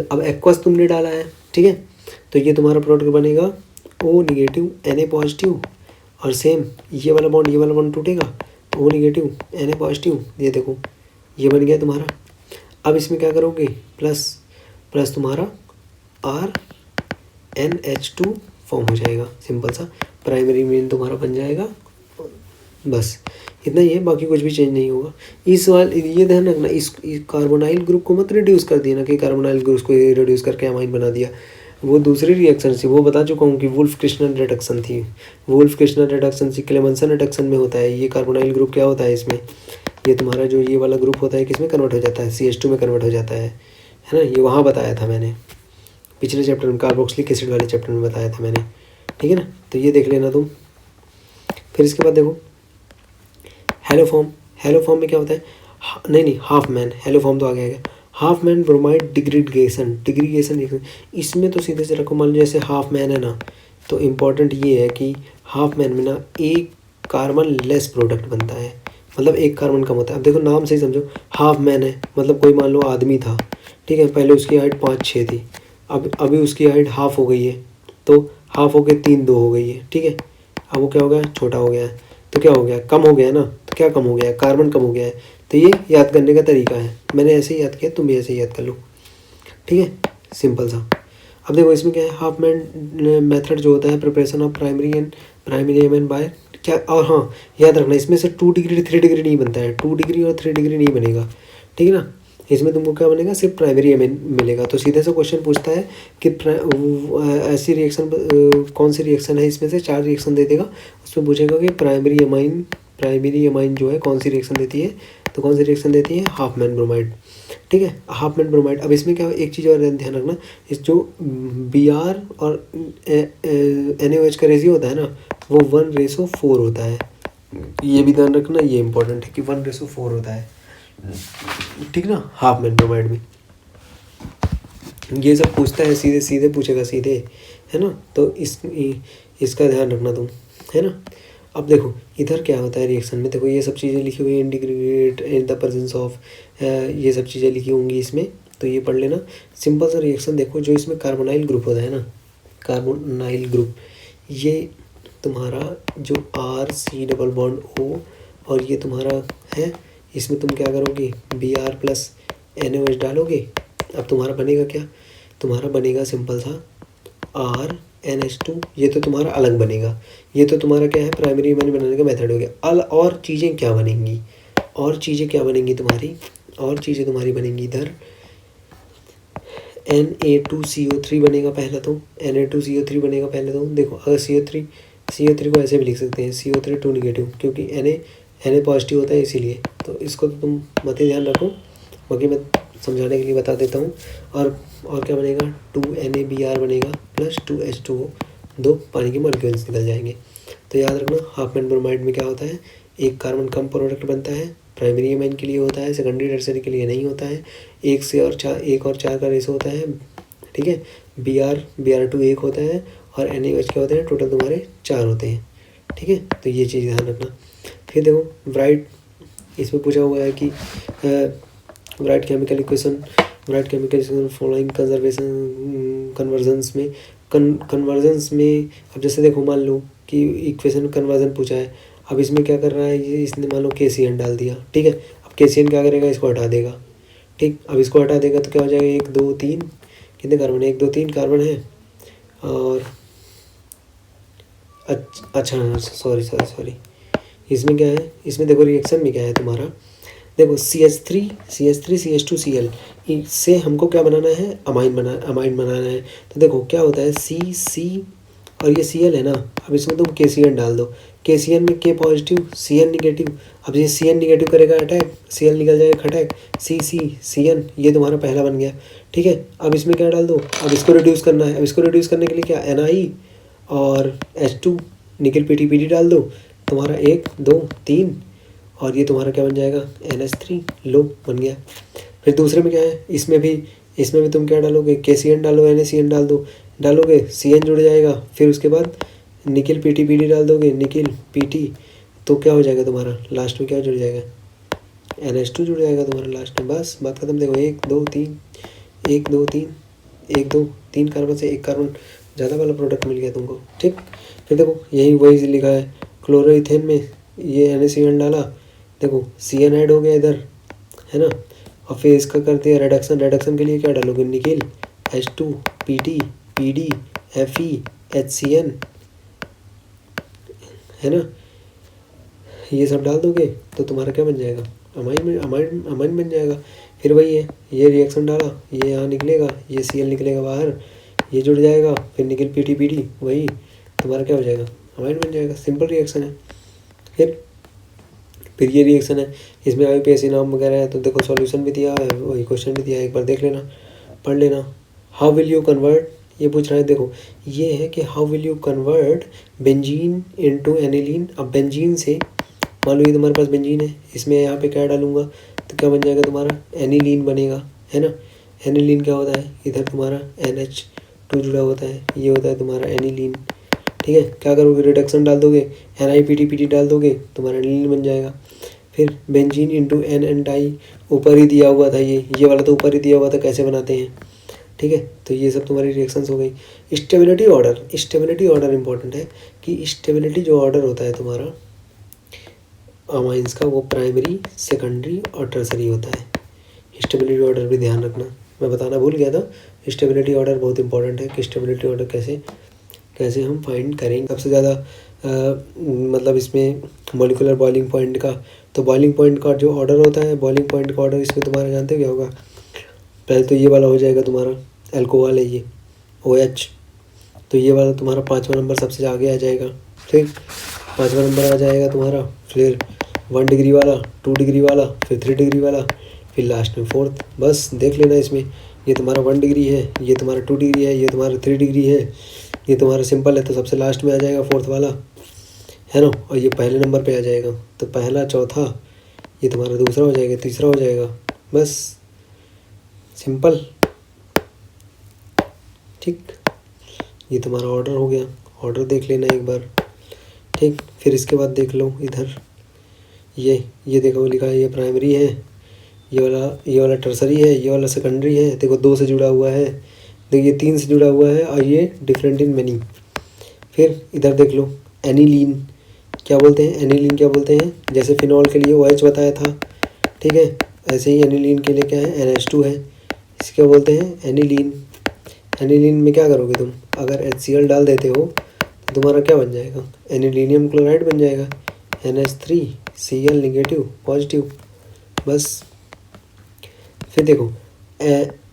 अब एक्वस तुमने डाला है, ठीक है, तो ये तुम्हारा प्रोडक्ट बनेगा O निगेटिव Na पॉजिटिव, और सेम ये वाला बॉन्ड टूटेगा तो O निगेटिव Na पॉजिटिव, ये देखो ये बन गया तुम्हारा। अब इसमें क्या करोगे, प्लस तुम्हारा RNH2 फॉर्म हो जाएगा, सिंपल सा प्राइमरी मीन तुम्हारा बन जाएगा। बस इतना ही है, बाकी कुछ भी चेंज नहीं होगा। इस वाल ये ध्यान रखना, इस कार्बोनाइल ग्रुप को मत रिड्यूस कर दिया ना कि कार्बोनाइल ग्रुप को रिड्यूस करके अमाइन बना दिया। वो दूसरी रिएक्शन थी, वो बता चुका हूँ कि वुल्फ क्रिस्टल रिडक्शन थी। वुल्फ क्रिस्टल रिडक्शन से क्लेमेंसन रिडक्शन में होता है। ये कार्बोनाइल ग्रुप क्या होता है इसमें, ये तुम्हारा जो ये वाला ग्रुप होता है किसमें कन्वर्ट हो जाता है, CH2 में कन्वर्ट हो जाता है ना। ये वहाँ बताया था मैंने पिछले चैप्टर में, कार्बोक्सिलिक एसिड वाले चैप्टर में बताया था मैंने, ठीक है ना। तो ये देख लेना तुम। फिर इसके बाद देखो हेलो फॉर्म में क्या होता है, नहीं हाफ मैन, हेलो फॉर्म तो आ गया। हाफ मैन ब्रोमाइड डिग्रीगेशन इसमें तो सीधे से रखो, मान लो जैसे हाफ मैन है ना, तो इम्पॉर्टेंट ये है कि हाफ मैन में ना एक कार्बन लेस प्रोडक्ट बनता है, मतलब एक कार्बन कम होता है। अब देखो नाम से ही समझो, हाफ मैन है मतलब कोई मान लो आदमी था, ठीक है, पहले उसकी हाइट 5-6 थी, अब अभी उसकी हाइट हाफ हो गई है, तो हाफ हो गए 3-2 हो गई है, ठीक है। अब वो क्या हो गया, छोटा हो गया है, तो क्या हो गया, कम हो गया ना, तो क्या कम हो गया है, कार्बन कम हो गया है। तो ये याद करने का तरीका है, मैंने ऐसे ही याद किया, तुम भी ऐसे ही याद कर लो, ठीक है, सिंपल सा। अब देखो इसमें क्या है, हाफ मैन मेथड जो होता है प्रिपरेशन ऑफ प्राइमरी एमन बाय क्या, और हाँ याद रखना इसमें से 2 डिग्री 3 डिग्री नहीं बनता है, 2 डिग्री और 3 डिग्री नहीं बनेगा, ठीक है ना। इसमें तुमको क्या बनेगा, सिर्फ प्राइमरी एमन मिलेगा। तो सीधे से क्वेश्चन पूछता है कि ऐसी रिएक्शन कौन सी रिएक्शन है, इसमें से 4 रिएक्शन दे देगा, उसमें पूछेगा कि प्राइमरी एमाइन जो है कौन सी रिएक्शन देती है, तो कौन सी रिएक्शन देती है, हाफ मैन ब्रोमाइड, ठीक है, हाफ मैन ब्रोमाइड। अब इसमें क्या एक चीज़ और ध्यान रखना, इस जो Br और NaOH का रेशियो होता है ना, वो 1:4 होता है, ये भी ध्यान रखना, ये इंपॉर्टेंट है कि 1:4 होता है, ठीक ना, हाफ मैन ब्रोमाइड में। ये सब पूछता है, सीधे पूछेगा सीधे, है ना। तो इसका ध्यान रखना तुम, है ना। अब देखो इधर क्या होता है रिएक्शन में, देखो ये सब चीज़ें लिखी हुई है, integrate in the presence of, ये सब चीज़ें लिखी होंगी इसमें, तो ये पढ़ लेना। सिंपल सा रिएक्शन देखो, जो इसमें कार्बोनाइल ग्रुप होता है ना, कार्बोनाइल ग्रुप, ये तुम्हारा जो RC⋯O और ये तुम्हारा है, इसमें तुम क्या करोगे, Br + NaOH डालोगे। अब तुम्हारा बनेगा क्या, तुम्हारा बनेगा सिंपल सा RNH2, ये तो तुम्हारा अलग बनेगा, ये तो तुम्हारा क्या है, प्राइमरी एमाइन बनाने का मेथड हो गया। और चीज़ें क्या बनेंगी, और चीज़ें तुम्हारी बनेंगी इधर Na2CO3 बनेगा पहला, तो Na2CO3 बनेगा पहले। तो देखो अगर CO3 को ऐसे भी लिख सकते हैं, CO3 2 निगेटिव, क्योंकि Na पॉजिटिव होता है इसीलिए, तो इसको तो तुम मत ही ध्यान रखो, बाकी मैं समझाने के लिए बता देता हूँ। और क्या बनेगा, 2NaBr बनेगा प्लस 2H2O, 2 पानी के मॉलिक्यूल्स निकल जाएंगे। तो याद रखना हाफ मैन ब्रोमाइड में क्या होता है, एक कार्बन कम प्रोडक्ट बनता है, प्राइमरी एमाइन के लिए होता है, सेकेंडरी टर्सरी के लिए नहीं होता है। 1 और 4 का रेशो होता है, ठीक है। Br2 1 होता है और NaOH क्या होते हैं, टोटल तुम्हारे 4 होते हैं, ठीक है। तो ये चीज़ ध्यान रखना। फिर देखो ब्राइट, इसमें पूछा हुआ है कि bright chemical equation following convergence में। अब जैसे देखो मान लो कि इक्वेशन कन्वर्जन पूछा है, अब इसमें क्या कर रहा है, ये इसने मान लो KCN डाल दिया, ठीक है। अब KCN क्या करेगा, इसको हटा देगा, ठीक। अब इसको हटा देगा तो क्या हो जाएगा, 1 2 3 कितने कार्बन है, 1 2 3 कार्बन है। और अच्छा सॉरी, इसमें क्या है, इसमें देखो रिएक्शन में क्या है तुम्हारा, देखो CH3 CH2 Cl, इससे हमको क्या बनाना है, अमाइन बनाना है। तो देखो क्या होता है, C और ये Cl है ना, अब इसमें तुम KCN डाल दो, KCN में K पॉजिटिव Cn निगेटिव। अब ये Cn निगेटिव करेगा अटैक, Cl निकल जाएगा खटैक, Cn, ये तुम्हारा पहला बन गया, ठीक है। अब इसमें क्या डाल दो, अब इसको रिड्यूस करना है, अब इसको रिड्यूस करने के लिए क्या, Na और H2 निकल PD डाल दो, तुम्हारा 1 2 3 और ये तुम्हारा क्या बन जाएगा, NH3 लो बन गया। फिर दूसरे में क्या है, इसमें भी तुम क्या डालोगे, KCN डालो, NaCN डालोगे, CN जुड़ जाएगा। फिर उसके बाद निकल PD डाल दोगे, निकल PT, तो क्या हो जाएगा तुम्हारा, लास्ट में क्या जुड़ जाएगा, NH2 जुड़ जाएगा तुम्हारा लास्ट में। बस बात खत्म। देखो 1 2 3 1 2 3 1 2 3 कार्बन से एक कार्बन ज़्यादा वाला प्रोडक्ट मिल गया तुमको। ठीक, फिर देखो यही वही लिखा है क्लोरोइथेन में ये NaCl डाला, देखो Cn ऐड हो गया इधर, है ना। और फिर इसका करते हैं रिडक्शन। रिडक्शन के लिए क्या डालोगे, nickel H2 PT PD Fe HCN, है ना। ये सब डाल दोगे तो तुम्हारा क्या बन जाएगा, अमाइन बन जाएगा। फिर वही है, ये रिएक्शन डाला, ये यहाँ निकलेगा, ये Cl निकलेगा बाहर, ये जुड़ जाएगा, फिर निकल PT PD, वही तुम्हारा क्या हो जाएगा, अमाइन बन जाएगा। सिंपल रिएक्शन है। फिर ये रिएक्शन है, इसमें IUPAC नाम वगैरह है, तो देखो सॉल्यूशन भी दिया है, वही क्वेश्चन भी दिया है, एक बार देख लेना, पढ़ लेना। हाउ विल यू कन्वर्ट, ये पूछ रहा है। देखो ये है कि how will you convert benzene into aniline. अब बेंजीन से मान लो ये तुम्हारे पास बेंजीन है, इसमें यहाँ पे क्या डालूंगा तो क्या बन जाएगा तुम्हारा, एनिलीन बनेगा, है ना। एनिलीन क्या होता है, इधर तुम्हारा NH2 जुड़ा होता है, ये होता है तुम्हारा एनिलीन। ठीक है, क्या करोगे, रिडक्शन डाल दोगे, NiPT डाल दोगे, तुम्हारा एनिलीन बन जाएगा। फिर बेंजीन इंटू N डाई, ऊपर ही दिया हुआ था, ये वाला तो ऊपर ही दिया हुआ था, कैसे बनाते हैं। ठीक है, तो ये सब तुम्हारी रिएक्शंस हो गई। Stability order, stability order important है कि स्टेबिलिटी जो ऑर्डर होता है तुम्हारा अमाइंस का, वो प्राइमरी, सेकेंडरी और टर्सरी होता है। स्टेबिलिटी ऑर्डर भी ध्यान रखना, मैं बताना भूल गया था। स्टेबिलिटी ऑर्डर बहुत इंपॉर्टेंट है कि स्टेबिलिटी ऑर्डर कैसे हम फाइंड करेंगे। सबसे ज़्यादा मतलब इसमें मॉलिक्यूलर बॉइलिंग पॉइंट का, तो बॉइलिंग पॉइंट का जो ऑर्डर होता है, बॉइलिंग पॉइंट का ऑर्डर इसमें तुम्हारा जानते हो क्या होगा। पहले तो ये वाला हो जाएगा तुम्हारा अल्कोहल है ये OH, तो ये वाला तुम्हारा 5वां नंबर सबसे आगे आ जाएगा। फिर 5वां नंबर आ जाएगा तुम्हारा, फिर 1 डिग्री वाला, 2 डिग्री वाला, फिर 3 डिग्री वाला, फिर लास्ट में 4th। बस देख लेना इसमें, ये तुम्हारा 1 डिग्री है, ये तुम्हारा 2 डिग्री है, ये तुम्हारा 3 डिग्री है, ये तुम्हारा सिंपल है तो सबसे लास्ट में आ जाएगा 4th वाला, है ना। और ये पहले नंबर पे आ जाएगा, तो पहला, चौथा, ये तुम्हारा दूसरा हो जाएगा, तीसरा हो जाएगा, बस सिंपल। ठीक, ये तुम्हारा ऑर्डर हो गया, ऑर्डर देख लेना एक बार। ठीक, फिर इसके बाद देख लो इधर, ये देखो लिखा है, ये प्राइमरी है, ये वाला टर्सरी है, ये वाला सेकेंडरी है। देखो 2 से जुड़ा हुआ है, देखिए 3 से जुड़ा हुआ है, और ये डिफरेंट इन मेनी। फिर इधर देख लो, एनिलीन क्या बोलते हैं, एनिलीन क्या बोलते हैं, जैसे फिनॉल के लिए OH बताया था, ठीक है, ऐसे ही एनिलीन के लिए क्या है, NH2 है, इसे क्या बोलते हैं, एनिलीन। एनिलीन में क्या करोगे तुम, अगर HCl डाल देते हो तो तुम्हारा क्या बन जाएगा, एनिलीनियम क्लोराइड बन जाएगा, NH3Cl नेगेटिव पॉजिटिव, बस। फिर देखो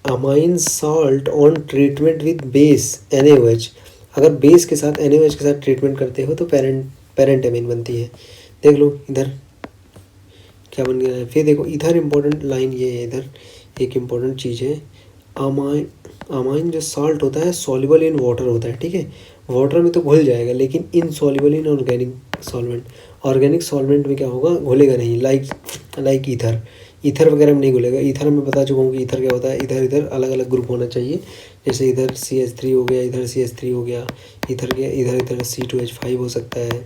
amine salt on treatment with base NaOH, अगर बेस के साथ NaOH के साथ ट्रीटमेंट करते हो तो पेरेंट अमीन बनती है। देख लो इधर क्या बन गया है। फिर देखो इधर इम्पोर्टेंट लाइन ये है, इधर एक इम्पोर्टेंट चीज़ है, अमाइन जो साल्ट होता है सॉल्युबल इन वाटर होता है, ठीक है, वाटर में तो घुल जाएगा, लेकिन insoluble in organic solvent, organic solvent में क्या होगा, घुलेगा नहीं, लाइक ईथर वगैरह में नहीं घुलेगा। ईथर में बता चुका हूँ कि ईथर क्या होता है, इधर अलग अलग ग्रुप होना चाहिए, जैसे इधर CH3 हो गया, इधर CH3 हो गया, इधर C2H5 हो सकता है,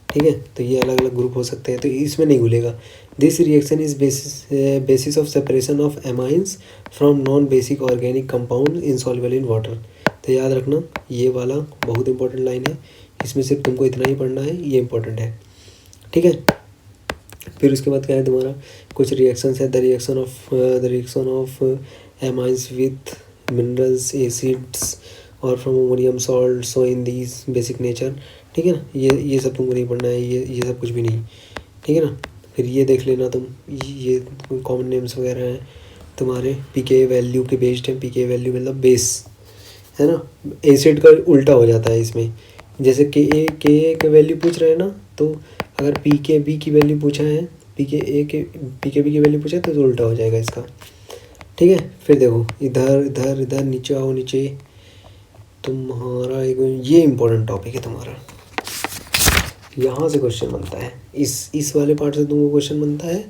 ठीक है, तो ये अलग अलग ग्रुप हो सकते हैं, तो इसमें नहीं घुलेगा। This reaction is basis of separation of amines from non basic organic compound insoluble in water. तो याद रखना, ये वाला बहुत इंपॉर्टेंट लाइन है, इसमें सिर्फ तुमको इतना ही पढ़ना है, ये इंपॉर्टेंट है, ठीक है। फिर उसके बाद क्या है तुम्हारा, कुछ रिएक्शंस है, the reaction of amines with minerals, acids और from ammonium salt so in these basic nature, ठीक है ना। ये सब तुमको नहीं पढ़ना है, ये सब कुछ भी नहीं, ठीक है ना। फिर ये देख लेना तुम, ये कॉमन नेम्स वगैरह हैं तुम्हारे, pK वैल्यू के बेस्ड है, pK वैल्यू मतलब बेस, है ना। एसिड का उल्टा हो जाता है इसमें, जैसे Ka का वैल्यू पूछ रहे हैं ना, तो अगर pKb की वैल्यू पूछा है, pKb की वैल्यू पूछा है तो उल्टा हो जाएगा इसका, ठीक है। फिर देखो इधर नीचे आओ, नीचे तुम्हारा एक ये इम्पोर्टेंट टॉपिक है तुम्हारा, यहाँ से क्वेश्चन बनता है, इस वाले पार्ट से तुमको क्वेश्चन बनता है,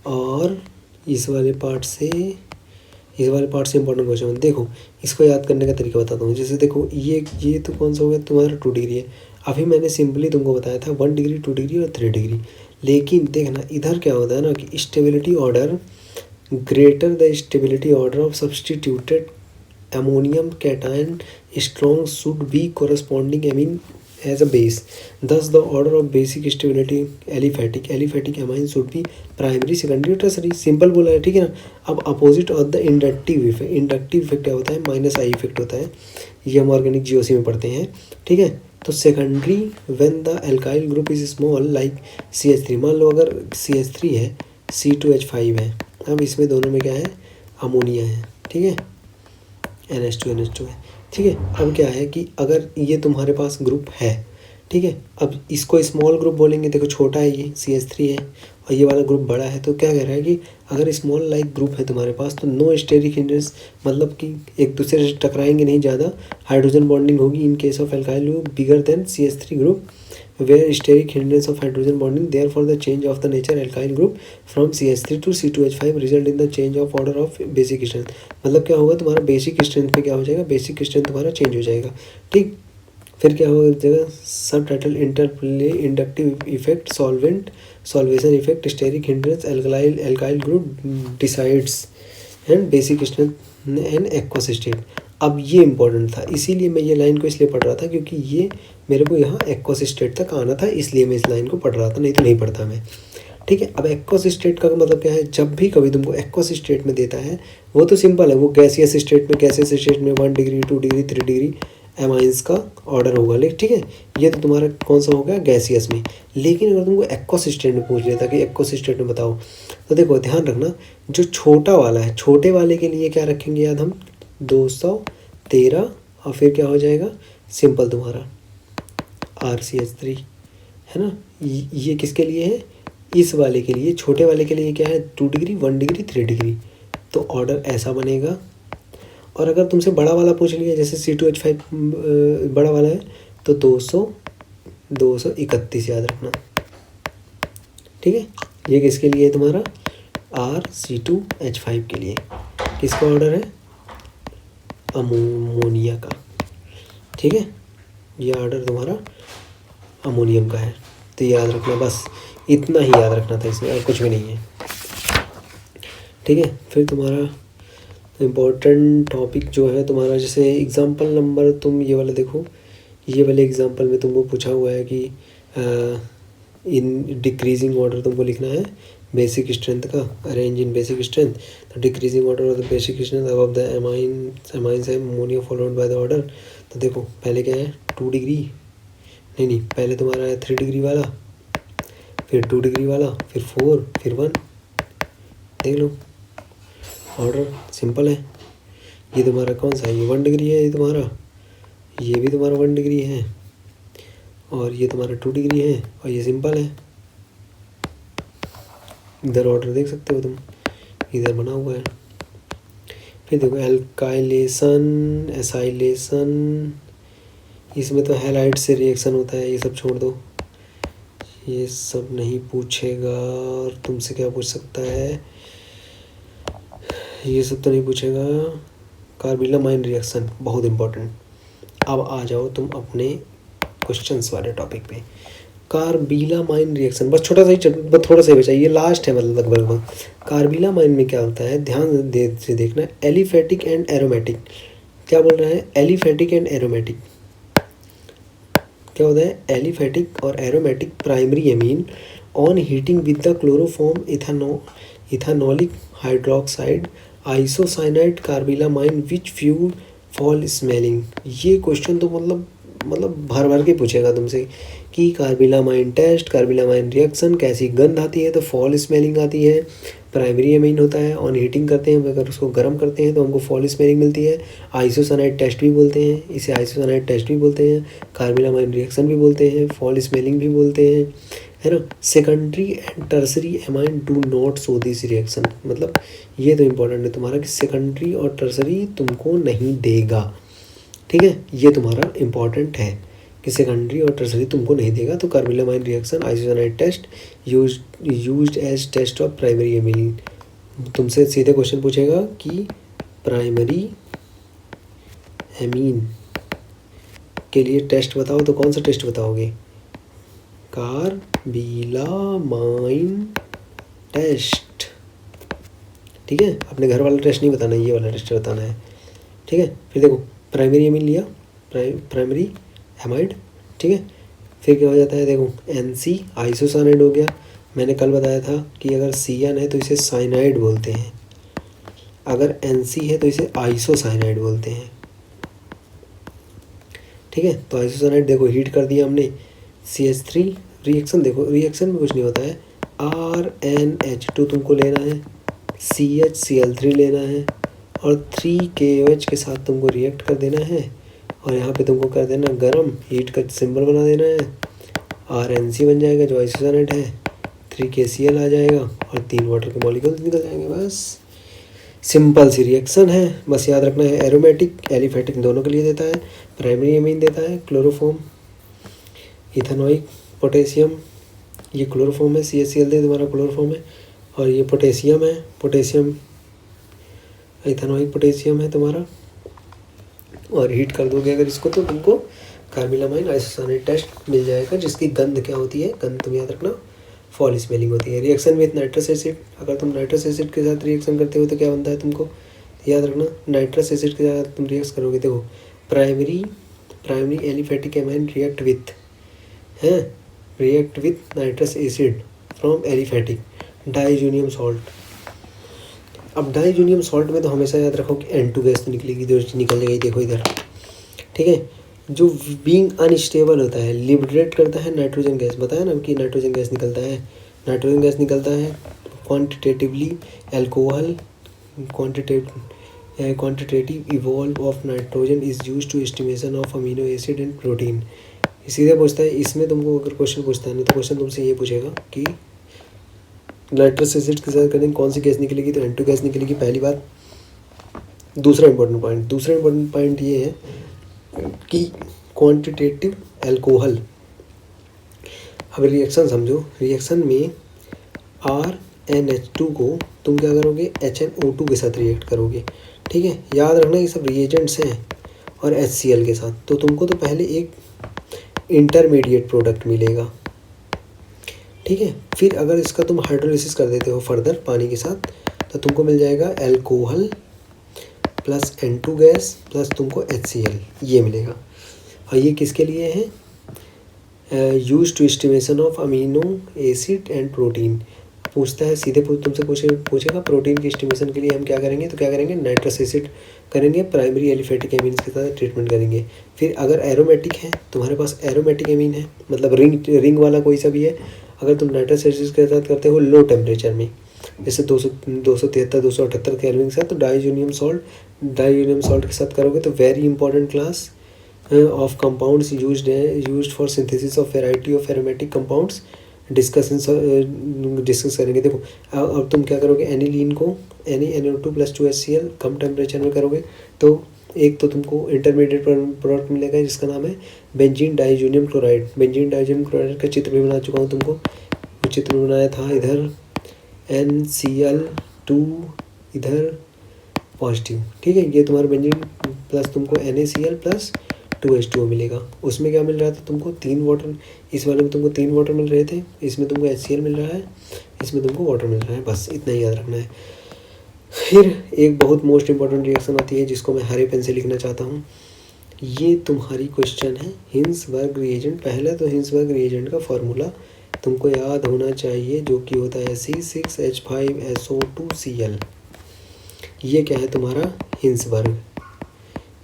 और इस वाले पार्ट से इंपॉर्टेंट क्वेश्चन। देखो इसको याद करने का तरीका बताता हूँ। जैसे देखो ये तो कौन सा हो गया तुम्हारा, 2 डिग्री है। अभी मैंने सिंपली तुमको बताया था 1 डिग्री, 2 डिग्री और 3 डिग्री, लेकिन देखना इधर क्या होता है ना कि stability order greater the stability order of substituted ammonium cation strong should be corresponding amine as a base. Thus the order of basic stability aliphatic amine should be primary secondary tertiary. Simple बोला है, ठीक है ना. अब opposite of the inductive effect क्या होता है, माइनस आई इफेक्ट होता है. ये हम ऑर्गेनिक जीओसी में पढ़ते हैं, ठीक है. तो secondary when the alkyl group is small like CH3. मान लो अगर CH3 है, C2H5 है. अब इसमें दोनों में क्या है, अमोनिया है, ठीक है, NH2 है, ठीक है. अब क्या है कि अगर ये तुम्हारे पास ग्रुप है, ठीक है, अब इसको स्मॉल ग्रुप बोलेंगे. देखो छोटा है ये CH3 है और ये वाला ग्रुप बड़ा है. तो क्या कह रहा है कि अगर स्मॉल लाइक ग्रुप है तुम्हारे पास तो नो स्टेरिक हिंड्रेंस, मतलब कि एक दूसरे से टकराएंगे नहीं ज़्यादा. हाइड्रोजन बॉन्डिंग होगी in case of alkyl group bigger than CH3 group where steric hindrance of hydrogen bonding, therefore the change of the nature alkyl group from CH3 to C2H5 result in the change of order of basic strength. मतलब क्या होगा, तुम्हारा बेसिक स्ट्रेंथ पे क्या हो जाएगा, बेसिक स्ट्रेंथ तुम्हारा चेंज हो जाएगा, ठीक. फिर क्या हो जाएगा, सब title interplay inductive effect solvation effect steric hindrance alkyl group decides and basic strength and aqueous state. अब ये इंपॉर्टेंट था, इसीलिए मैं ये लाइन को इसलिए पढ़ रहा था क्योंकि ये मेरे को यहाँ एक्वस स्टेट तक आना था, इसलिए मैं इस लाइन को पढ़ रहा था, नहीं तो नहीं पढ़ता मैं, ठीक है. अब एक्वस स्टेट का मतलब क्या है, जब भी कभी तुमको एक्वस स्टेट में देता है वो तो सिंपल है, वो गैसियस स्टेट में 1 डिग्री 2 डिग्री 3 डिग्री एमाइंस का ऑर्डर होगा, लेकिन ठीक है. ये तो तुम्हारा कौन सा हो गया, गैसियस में. लेकिन अगर तुमको एक्वस स्टेट में पूछ लेता कि एक्वस स्टेट में बताओ, तो देखो ध्यान रखना, जो छोटा वाला है, छोटे वाले के लिए क्या रखेंगे याद हम, 213 और फिर क्या हो जाएगा, सिंपल तुम्हारा RCH3 है ना. ये किसके लिए है, इस वाले के लिए. छोटे वाले के लिए क्या है, 2 डिग्री 1 डिग्री 3 डिग्री. तो ऑर्डर ऐसा बनेगा. और अगर तुमसे बड़ा वाला पूछ लिया, जैसे C2H5 बड़ा वाला है, तो 231 याद रखना, ठीक है. ये किसके लिए है, तुम्हारा RC2H5 के लिए. किसका ऑर्डर है, अमोनिया का, ठीक है. ये ऑर्डर तुम्हारा अमोनियम का है. तो याद रखना, बस इतना ही याद रखना था, इसमें और कुछ भी नहीं है, ठीक है. फिर तुम्हारा इम्पोर्टेंट टॉपिक जो है तुम्हारा, जैसे एग्ज़ाम्पल नंबर, तुम ये वाला देखो, ये वाले एग्ज़ाम्पल में तुमको पूछा हुआ है कि इन डिक्रीजिंग ऑर्डर तुमको लिखना है बेसिक स्ट्रेंथ का, अरेंज इन बेसिक स्ट्रेंथ. तो decreasing order of the basic strength above the amines है ammonia followed by the order. तो देखो पहले क्या है, 2 डिग्री, नहीं पहले तुम्हारा है 3 डिग्री वाला, फिर 2 डिग्री वाला, फिर 4, फिर 1. देख लो ऑर्डर सिंपल है. ये तुम्हारा कौन सा है, ये 1 डिग्री है, ये तुम्हारा, ये भी तुम्हारा 1 डिग्री है, और ये तुम्हारा 2 डिग्री है, और ये सिंपल है. इधर ऑर्डर देख सकते हो तुम, इधर बना हुआ है. फिर देखो एल्काइलेशन एसाइलेशन, इसमें तो हैलाइड से रिएक्शन होता है. ये सब छोड़ दो, ये सब नहीं पूछेगा. और तुमसे क्या पूछ सकता है, ये सब तो नहीं पूछेगा. कार्बिलामाइन रिएक्शन बहुत इम्पोर्टेंट. अब आ जाओ तुम अपने क्वेश्चंस वाले टॉपिक पे. कार्बिलामाइन रिएक्शन, बस छोटा सा ही थोड़ा सा ही बचा, ये लास्ट है मतलब लगभग. कार्बिलामाइन में क्या होता है, ध्यान से देखना. एलिफेटिक एंड एरोमेटिक, क्या बोल रहा है, एलिफेटिक एंड एरोमेटिक क्या होता है, एलिफेटिक और aromatic primary amine on heating with the chloroform ethanolic hydroxide isocyanide carbylamine which few foul smelling. ये क्वेश्चन तो मतलब भर भर के पूछेगा तुमसे कि कार्बिलामाइन टेस्ट, कार्बिलामाइन रिएक्शन, कैसी गंध आती है, तो फॉल स्मेलिंग आती है. प्राइमरी एमीन होता है, ऑन हीटिंग करते हैं, अगर उसको गर्म करते हैं तो हमको फॉल स्मेलिंग मिलती है. आइसोसाइनाइड टेस्ट भी बोलते हैं, इसे आइसोसाइनाइड टेस्ट भी बोलते हैं, कार्बिलामाइन रिएक्शन भी बोलते हैं, फॉल स्मेलिंग भी बोलते हैं, है ना. Secondary and tertiary amine do not show this reaction. मतलब ये तो इम्पोर्टेंट है तुम्हारा कि सेकेंडरी और टर्सरी तुमको नहीं देगा, ठीक है. ये तुम्हारा इम्पोर्टेंट है कि सेकेंडरी और टर्सरी तुमको नहीं देगा. तो carbylamine reaction isocyanide test used as test of primary amine. तुमसे सीधे क्वेश्चन पूछेगा कि प्राइमरी एमीन के लिए टेस्ट बताओ, तो कौन सा टेस्ट बताओगे, कार्बिलामाइन टेस्ट, ठीक है. अपने घर वाला टेस्ट नहीं बताना है, ये वाला टेस्ट बताना है, ठीक है। फिर देखो प्राइमरी एमीन लिया, प्राइमरी एमाइड, ठीक है। फिर क्या हो जाता है, देखो NC आइसोसाइनाइड हो गया। मैंने कल बताया था कि अगर CN है तो इसे साइनाइड बोलते हैं, अगर NC है तो इसे आइसोसाइनाइड बोलते हैं, ठीक है। तो आइसोसाइनाइड देखो हीट कर दिया हमने, CH3 रिएक्शन, देखो रिएक्शन में कुछ नहीं होता है, RNH2 तुमको लेना है, CHCl3 लेना है और 3KOH के साथ तुमको रिएक्ट कर देना है और यहाँ पे तुमको कर देना गर्म, हीट का सिंबल बना देना है, RNC बन जाएगा जो आइसोसाइनाइड है, 3KCl आ जाएगा और 3 वाटर के मॉलिक्यूल्स निकल जाएंगे। बस सिंपल सी रिएक्शन है, बस याद रखना है। एरोमेटिक एलिफेटिक दोनों के लिए देता है। प्राइमरी एमीन देता है क्लोरोफॉर्म, इथेनॉइक पोटेशियम, ये क्लोरोफॉर्म है, CHCl दे तुम्हारा क्लोरोफॉर्म है, और ये पोटेशियम है, पोटेशियम इथेनॉइक पोटेशियम है तुम्हारा। और हीट कर दोगे अगर इसको तो तुमको कार्बिलामाइन आइसोसाइनाइड टेस्ट मिल जाएगा, जिसकी गंध क्या होती है, गंध तुम याद रखना फॉल स्मेलिंग होती है। रिएक्शन विथ नाइट्रस एसिड, अगर तुम नाइट्रस एसिड के साथ रिएक्शन करते हो तो क्या बनता है तुमको याद रखना, नाइट्रस एसिड के साथ तुम रिएक्ट करोगे, देखो primary aliphatic amine react with nitrous acid from aliphatic diazonium salt. अब डाइजोनियम सॉल्ट में तो हमेशा याद रखो कि N2 गैस तो निकलेगी, जो निकल जाएगी, देखो इधर, ठीक है। जो बीइंग अनस्टेबल होता है लिबरेट करता है नाइट्रोजन गैस, बताया ना कि नाइट्रोजन गैस निकलता है, नाइट्रोजन गैस निकलता है quantitatively alcohol, quantitative evolve of nitrogen is use to estimation of amino acid and protein. सीधे पूछता है इसमें, तुमको अगर क्वेश्चन पूछता है नहीं तो क्वेश्चन तुमसे ये पूछेगा कि नाइट्रस एसिड के साथ करेंगे कौन सी गैस निकलेगी, तो N2 गैस निकलेगी, पहली बात। दूसरा इंपॉर्टेंट पॉइंट ये है कि क्वांटिटेटिव अल्कोहल। अब रिएक्शन समझो, रिएक्शन में RNH2 को तुम क्या करोगे, HNO2 के साथ रिएक्ट करोगे, ठीक है। याद रखना ये सब रिएजेंट्स हैं और HCl के साथ, तो तुमको तो पहले एक इंटरमीडिएट प्रोडक्ट मिलेगा, ठीक है। फिर अगर इसका तुम हाइड्रोलिसिस कर देते हो फर्दर पानी के साथ तो तुमको मिल जाएगा alcohol plus N2 gas plus तुमको HCl, ये मिलेगा। और ये किसके लिए है, use to estimation of amino acid and protein. पूछता है सीधे तुमसे पूछेगा प्रोटीन की एस्टिमेशन के लिए हम क्या करेंगे, तो क्या करेंगे, नाइट्रस एसिड करेंगे, प्राइमरी एलिफेटिक एमीन्स के साथ ट्रीटमेंट करेंगे। फिर अगर एरोमेटिक है, तुम्हारे पास एरोमेटिक एमीन है, मतलब रिंग वाला कोई सा भी है, अगर तुम नाइट्रस एसिड के साथ करते हो लो टेम्परेचर में, जैसे 273-278 केल्विन के साथ, तो डाइजोनियम सॉल्ट के साथ करोगे तो very important class of compounds used for synthesis of variety of aromatic compounds discuss करेंगे। देखो अब तुम क्या करोगे, एनिलीन को NaNO2 + 2HCl कम टेम्परेचर में करोगे तो एक तो तुमको इंटरमीडिएट प्रोडक्ट मिलेगा जिसका नाम है benzene diazonium chloride. Benzene diazonium chloride का चित्र भी बना चुका हूँ तुमको, वो चित्र बनाया था, इधर NCl2 इधर पॉजिटिव, ठीक है। ये तुम्हारा बेंजीन प्लस तुमको NaCl + 2H2O मिलेगा। उसमें क्या मिल रहा था तुमको, 3 वाटर, इस वाले में तुमको 3 वाटर मिल रहे थे, इसमें तुमको HCl मिल रहा है, इसमें तुमको वाटर मिल रहा है, बस इतना ही याद रखना है। फिर एक बहुत मोस्ट इंपॉर्टेंट रिएक्शन आती है जिसको मैं हरे पेन से लिखना चाहता हूँ, ये तुम्हारी क्वेश्चन है हिंसबर्ग रिएजेंट। पहले तो हिंसबर्ग रिएजेंट का फॉर्मूला तुमको याद होना चाहिए जो कि होता है C6H5SO2Cl। ये क्या है तुम्हारा हिंसबर्ग,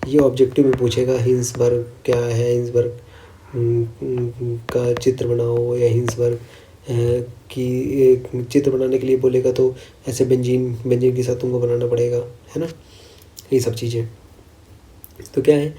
ये ऑब्जेक्टिव में पूछेगा हिंसबर्ग क्या है, हिंसबर्ग का चित्र बनाओ, या हिंसबर्ग की चित्र बनाने के लिए बोलेगा तो ऐसे बेंजीन के साथ तुमको बनाना पड़ेगा, है ना, ये सब चीज़ें। तो क्या है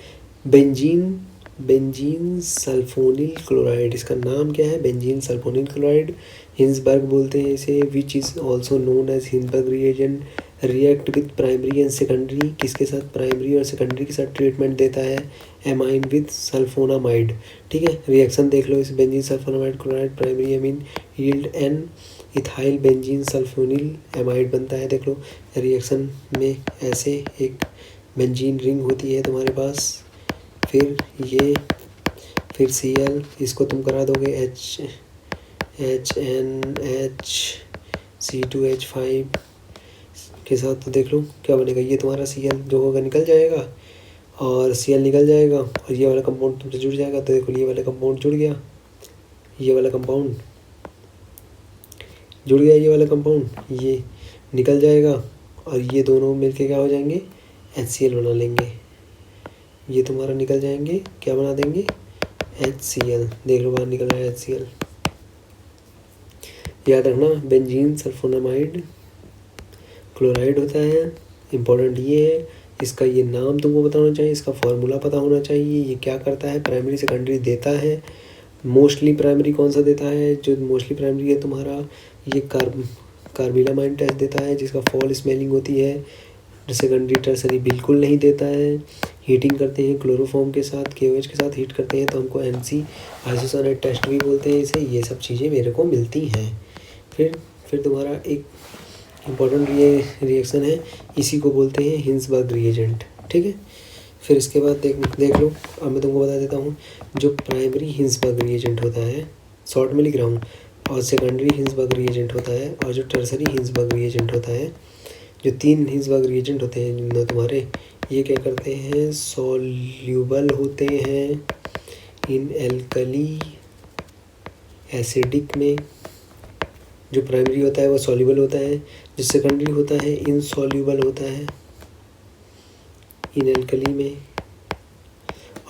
बेंजीन सल्फोनिल क्लोराइड, इसका नाम क्या है, बेंजीन सल्फोनिल क्लोराइड, हिंसबर्ग बोलते हैं इसे, which is also known as Hinsberg reagent. React with primary and secondary, किसके साथ, प्राइमरी और सेकेंडरी के साथ ट्रीटमेंट देता है, एमाइन विथ सल्फोनामाइड, ठीक है। रिएक्शन देख लो, इस benzene sulphonamide chloride primary amine yield N ethyl benzene sulphonyl amide बनता है। देख लो रिएक्शन में ऐसे एक बेंजीन रिंग होती है तुम्हारे पास, फिर Cl, इसको तुम करा दोगे HNH C2H5 के साथ, तो देख लो क्या बनेगा। ये तुम्हारा Cl जो होगा निकल जाएगा और Cl निकल जाएगा और ये वाला कंपाउंड तुमसे जुड़ जाएगा। तो देखो ये वाला कंपाउंड जुड़ गया, ये वाला कंपाउंड जुड़ गया, ये वाला कंपाउंड ये निकल जाएगा और ये दोनों मिलके क्या हो जाएंगे, HCl बना लेंगे। ये तुम्हारा निकल जाएंगे, क्या बना देंगे, HCl। देख लो बाहर निकल रहा है HCl। याद रखना बेंजीन सल्फोनामाइड क्लोराइड होता है। इम्पोर्टेंट ये है, इसका ये नाम तुमको पता होना चाहिए, इसका फार्मूला पता होना चाहिए, ये क्या करता है, प्राइमरी सेकेंडरी देता है। मोस्टली प्राइमरी कौन सा देता है, जो मोस्टली प्राइमरी है तुम्हारा ये कार्बिलामाइन टेस्ट देता है, जिसका फॉल स्मेलिंग होती है। सेकेंडरी टर्सरी बिल्कुल नहीं देता है। हीटिंग करते हैं क्लोरोफॉर्म के साथ, KOH के साथ हीट करते हैं तो हमको NC आइसोसाइनेट टेस्ट भी बोलते हैं इसे। ये सब चीज़ें मेरे को मिलती हैं। फिर तुम्हारा एक इम्पॉर्टेंट रिएक्शन है, इसी को बोलते हैं हिंसबर्ग रिएजेंट। ठीक है, फिर इसके बाद देख लो, अब मैं तुमको बता देता हूँ। जो प्राइमरी हिंसबर्ग रिएजेंट होता है शॉर्ट में लिख रहा हूँ, और सेकेंडरी हिंसबर्ग रिएजेंट होता है, और जो टर्सरी हिंसबर्ग रिएजेंट होता है, जो 3 हिंसबर्ग रिएजेंट होते हैं तुम्हारे, ये क्या करते हैं, सॉल्यूबल होते हैं इन एल्कली एसिडिक में। जो प्राइमरी होता है वो सॉल्यूबल होता है, जो सेकेंडरी होता है इनसॉल्यूबल होता है इन एल्कली में,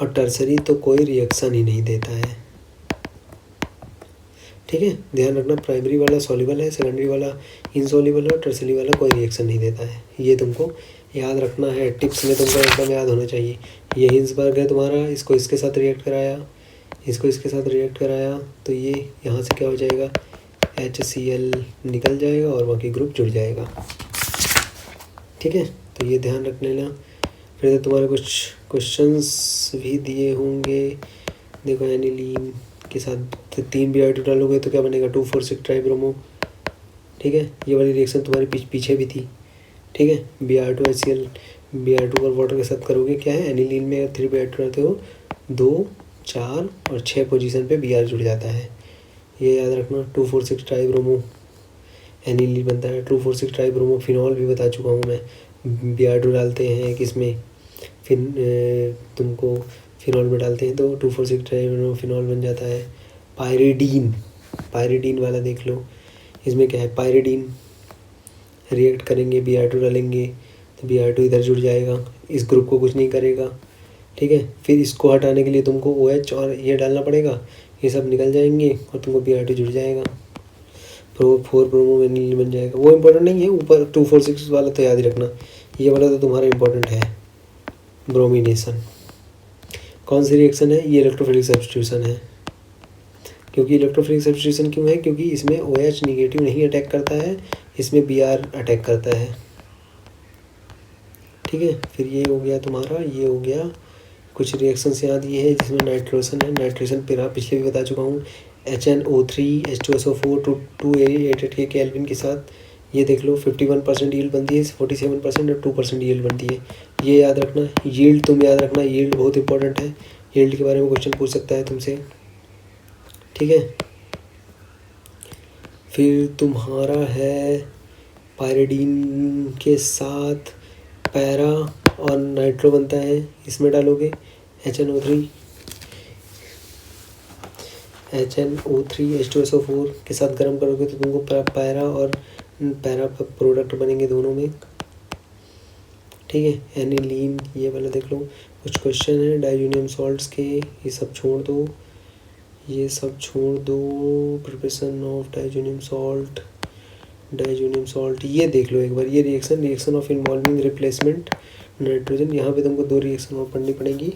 और टर्सरी तो कोई रिएक्शन ही नहीं देता है। ठीक है, ध्यान रखना, प्राइमरी वाला सॉल्यूबल है, सेकेंडरी वाला इनसॉल्यूबल है, और टर्सरी वाला कोई रिएक्शन नहीं देता है। ये तुमको याद रखना है, टिप्स में तुमको एकदम याद होना चाहिए। ये हिंसबर्ग है तुम्हारा, इसको इसके साथ रिएक्ट कराया, इसको इसके साथ रिएक्ट कराया, तो ये यहाँ से क्या हो जाएगा, HCl निकल जाएगा और बाकी ग्रुप जुड़ जाएगा। ठीक है, तो ये ध्यान रख लेना। फिर तो तुम्हारे कुछ क्वेश्चंस भी दिए होंगे। देखो एनिलीन के साथ 3 Br2 डालोगे तो क्या बनेगा, 2,4,6 ट्राइब्रोमो। ठीक है, ये वाली रिएक्शन तुम्हारे पीछे भी थी। ठीक है, Br2 HCl Br2 और वाटर के साथ करोगे, क्या है, एनिलीन में 3 Br2 डालते हो, 2, 4 और 6 पोजीशन पे Br जुड़ जाता है। ये याद रखना, 2,4,6 ट्राइब्रोमो एनिलीन बनता है। 2,4,6 ट्राइब्रोमो फिनॉल भी बता चुका हूँ मैं। Br2 डालते हैं किसमें, फिर तुमको फिनॉल में डालते हैं तो 2,4,6 ट्राइब्रोमो फिनॉल बन जाता है। पायरिडीन वाला देख लो, इसमें क्या है, पायरिडीन रिएक्ट करेंगे, Br2 डालेंगे तो Br2 इधर जुड़ जाएगा, इस ग्रुप को कुछ नहीं करेगा। ठीक है, फिर इसको हटाने के लिए तुमको OH और ये डालना पड़ेगा, ये सब निकल जाएंगे और तुमको Br2 जुड़ जाएगा, 4 ब्रोमो एनिलीन बन जाएगा। वो इम्पोर्टेंट नहीं है, ऊपर 2,4,6 वाला तो याद ही रखना, ये वाला तो तुम्हारा इम्पोर्टेंट है। ब्रोमिनेशन कौन सी रिएक्शन है, ये इलेक्ट्रोफिलिक सब्स्टिट्यूशन है। क्योंकि इलेक्ट्रोफिलिक सब्स्टिट्यूशन क्यों है, क्योंकि इसमें OH निगेटिव नहीं अटैक करता है, इसमें Br अटैक करता है। ठीक है, फिर ये हो गया तुम्हारा, ये हो गया कुछ रिएक्शंस याद ये है, जिसमें नाइट्रोजन है। नाइट्रोजन पिछले भी बता चुका हूँ, HNO3 H2SO4 288 के केल्विन के साथ, ये देख लो 51% यील्ड बनती है, 47% और 2% यील्ड बनती है। ये याद रखना, यील्ड तुम याद रखना, यील्ड बहुत इंपॉर्टेंट है, यील्ड के बारे में क्वेश्चन पूछ सकता है तुमसे। ठीक है, फिर तुम्हारा है पायरिडीन के साथ पैरा और नाइट्रो बनता है, इसमें डालोगे HNO3 H2SO4 के साथ गर्म करोगे तो तुमको पैरा और पैरा प्रोडक्ट बनेंगे दोनों में। ठीक है, एनिलीन ये वाला देख लो, कुछ क्वेश्चन है डाइजोनियम सॉल्ट्स के, ये सब छोड़ दो, ये सब छोड़ दो। प्रिपरेशन ऑफ डाइजोनियम सॉल्ट ये देख लो एक बार, ये reaction of involving replacement nitrogen. यहाँ पे तुमको 2 रिएक्शन और पढ़नी पड़ेगी।